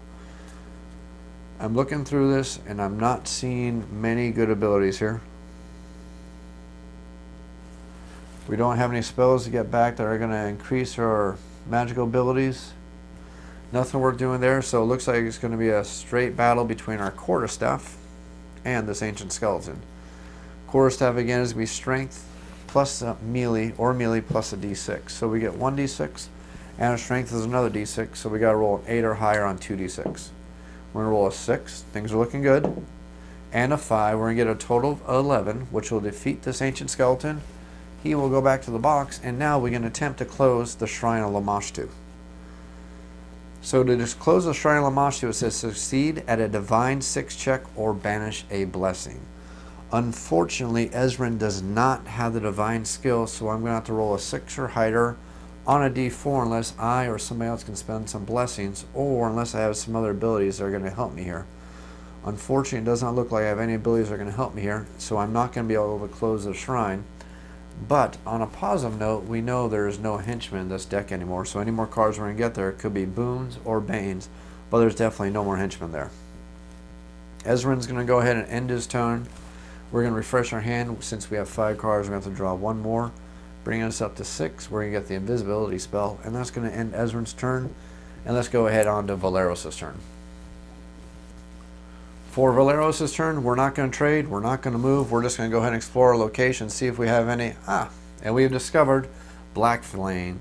I'm looking through this and I'm not seeing many good abilities here. We don't have any spells to get back that are going to increase our magical abilities. Nothing worth doing there, so it looks like it's going to be a straight battle between our Quarterstaff and this Ancient Skeleton. Quarterstaff again is going to be Strength plus a melee, or melee plus a d6. So we get 1d6, and our Strength is another d6, so we got to roll an 8 or higher on 2d6. We're going to roll a 6. Things are looking good. and a 5. We're going to get a total of 11, which will defeat this ancient skeleton. He will go back to the box, and now we can attempt to close the Shrine of Lamashtu. So to just close the Shrine of Lamashtu, it says succeed at a Divine 6 check or banish a blessing. Unfortunately, Ezrin does not have the Divine skill, so I'm going to have to roll a 6 or higher on a D4 unless I or somebody else can spend some blessings, or unless I have some other abilities that are going to help me here. Unfortunately, it does not look like I have any abilities that are going to help me here, so I'm not going to be able to close the shrine. But on a positive note, we know there is no henchman in this deck anymore, so any more cards we're going to get there could be boons or banes, but there's definitely no more henchmen there. Ezrin's going to go ahead and end his turn. We're going to refresh our hand. Since we have 5 cards, we're going to have to draw 1 more, bringing us up to 6. We're going to get the invisibility spell, and that's going to end Ezrin's turn. And let's go ahead on to Valeros' turn. For Valeros' turn, we're not going to trade, we're not going to move, we're just going to go ahead and explore our location, see if we have any. And we have discovered Black Fang.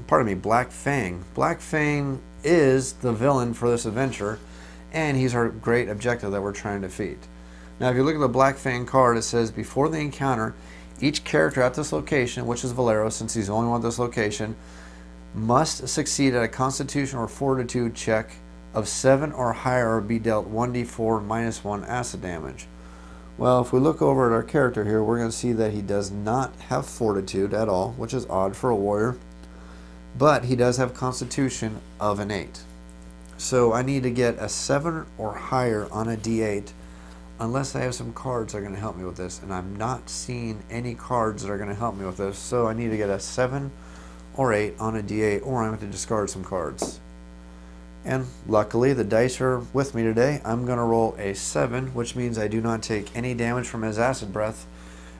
Black Fang is the villain for this adventure, and he's our great objective that we're trying to defeat. Now, if you look at the Black Fang card, it says before the encounter, each character at this location, which is Valeros, since he's the only one at this location, must succeed at a Constitution or Fortitude check of 7 or higher, or be dealt 1d4 minus 1 acid damage. Well, if we look over at our character here, we're going to see that he does not have Fortitude at all, which is odd for a warrior, but he does have Constitution of an 8. So I need to get a 7 or higher on a d8, unless I have some cards that are going to help me with this, and I'm not seeing any cards that are going to help me with this, so I need to get a 7 or 8 on a d8, or I'm going to discard some cards. And luckily, the dice are with me today. I'm going to roll a 7, which means I do not take any damage from his acid breath,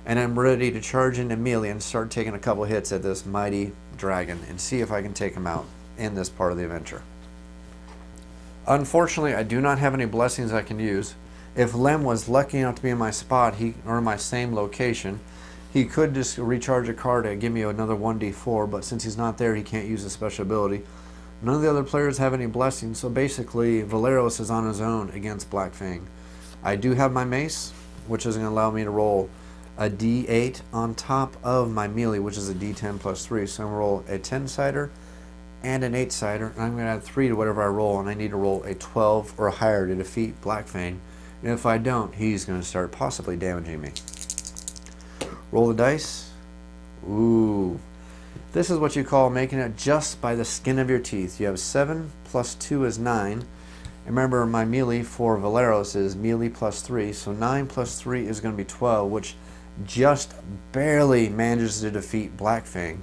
and I'm ready to charge into melee and start taking a couple hits at this mighty dragon and see if I can take him out in this part of the adventure. Unfortunately, I do not have any blessings I can use. If Lem was lucky enough to be in my spot, or in my same location, he could just recharge a card and give me another 1d4, but since he's not there, he can't use a special ability. None of the other players have any blessings, so basically Valeros is on his own against Black Fang. I do have my mace, which is going to allow me to roll a d8 on top of my melee, which is a d10 plus 3. So I'm going to roll a 10-sider and an 8-sider, and I'm going to add 3 to whatever I roll, and I need to roll a 12 or higher to defeat Black Fang. And if I don't, he's going to start possibly damaging me. Roll the dice. Ooh. This is what you call making it just by the skin of your teeth. You have 7 plus 2 is 9. And remember, my melee for Valeros is melee plus 3. So 9 plus 3 is going to be 12, which just barely manages to defeat Black Fang.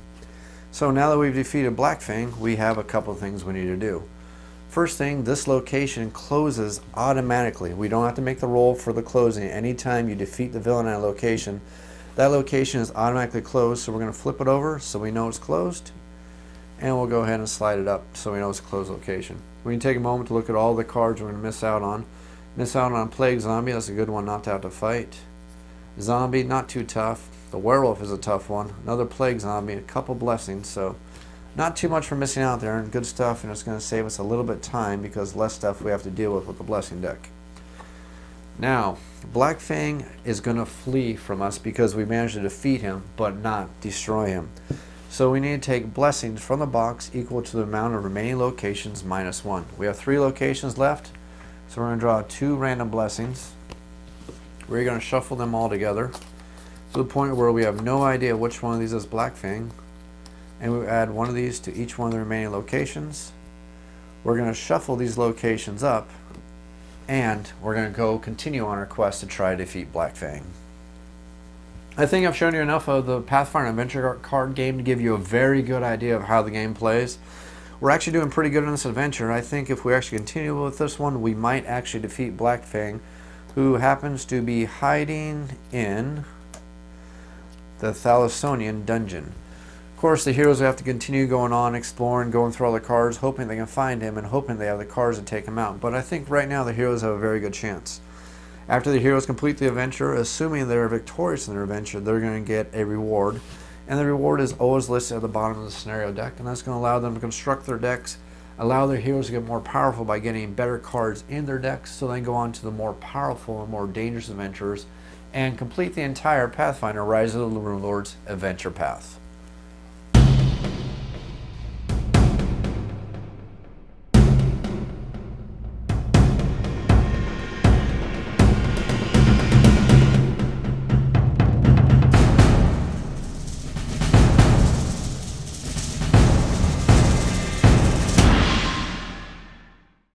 So now that we've defeated Black Fang, we have a couple things we need to do. First thing, this location closes automatically. We don't have to make the roll for the closing. Anytime you defeat the villain at a location, that location is automatically closed, so we're going to flip it over so we know it's closed, and we'll go ahead and slide it up so we know it's a closed location. We can take a moment to look at all the cards we're going to miss out on. Miss out on Plague Zombie, that's a good one not to have to fight. Zombie, not too tough. The Werewolf is a tough one. Another Plague Zombie, a couple blessings, so not too much for missing out there, and good stuff, and it's going to save us a little bit of time because less stuff we have to deal with the blessing deck. Now, Black Fang is going to flee from us because we managed to defeat him but not destroy him. So we need to take blessings from the box equal to the amount of remaining locations minus 1. We have 3 locations left, so we're going to draw 2 random blessings. We're going to shuffle them all together to the point where we have no idea which one of these is Black Fang, and we add 1 of these to each one of the remaining locations. We're going to shuffle these locations up, and we're going to go continue on our quest to try to defeat Black Fang. I think I've shown you enough of the Pathfinder Adventure Card Game to give you a very good idea of how the game plays. We're actually doing pretty good in this adventure. I think if we actually continue with this one, we might actually defeat Black Fang, who happens to be hiding in the Thalassonian dungeon. Of course, the heroes have to continue going on, exploring, going through all the cards, hoping they can find him and hoping they have the cards to take him out. But I think right now the heroes have a very good chance. After the heroes complete the adventure, assuming they're victorious in their adventure, they're going to get a reward. And the reward is always listed at the bottom of the scenario deck, and that's going to allow them to construct their decks allow their heroes to get more powerful by getting better cards in their decks, so they can go on to the more powerful and more dangerous adventures and complete the entire Pathfinder Rise of the Rune Lords adventure path.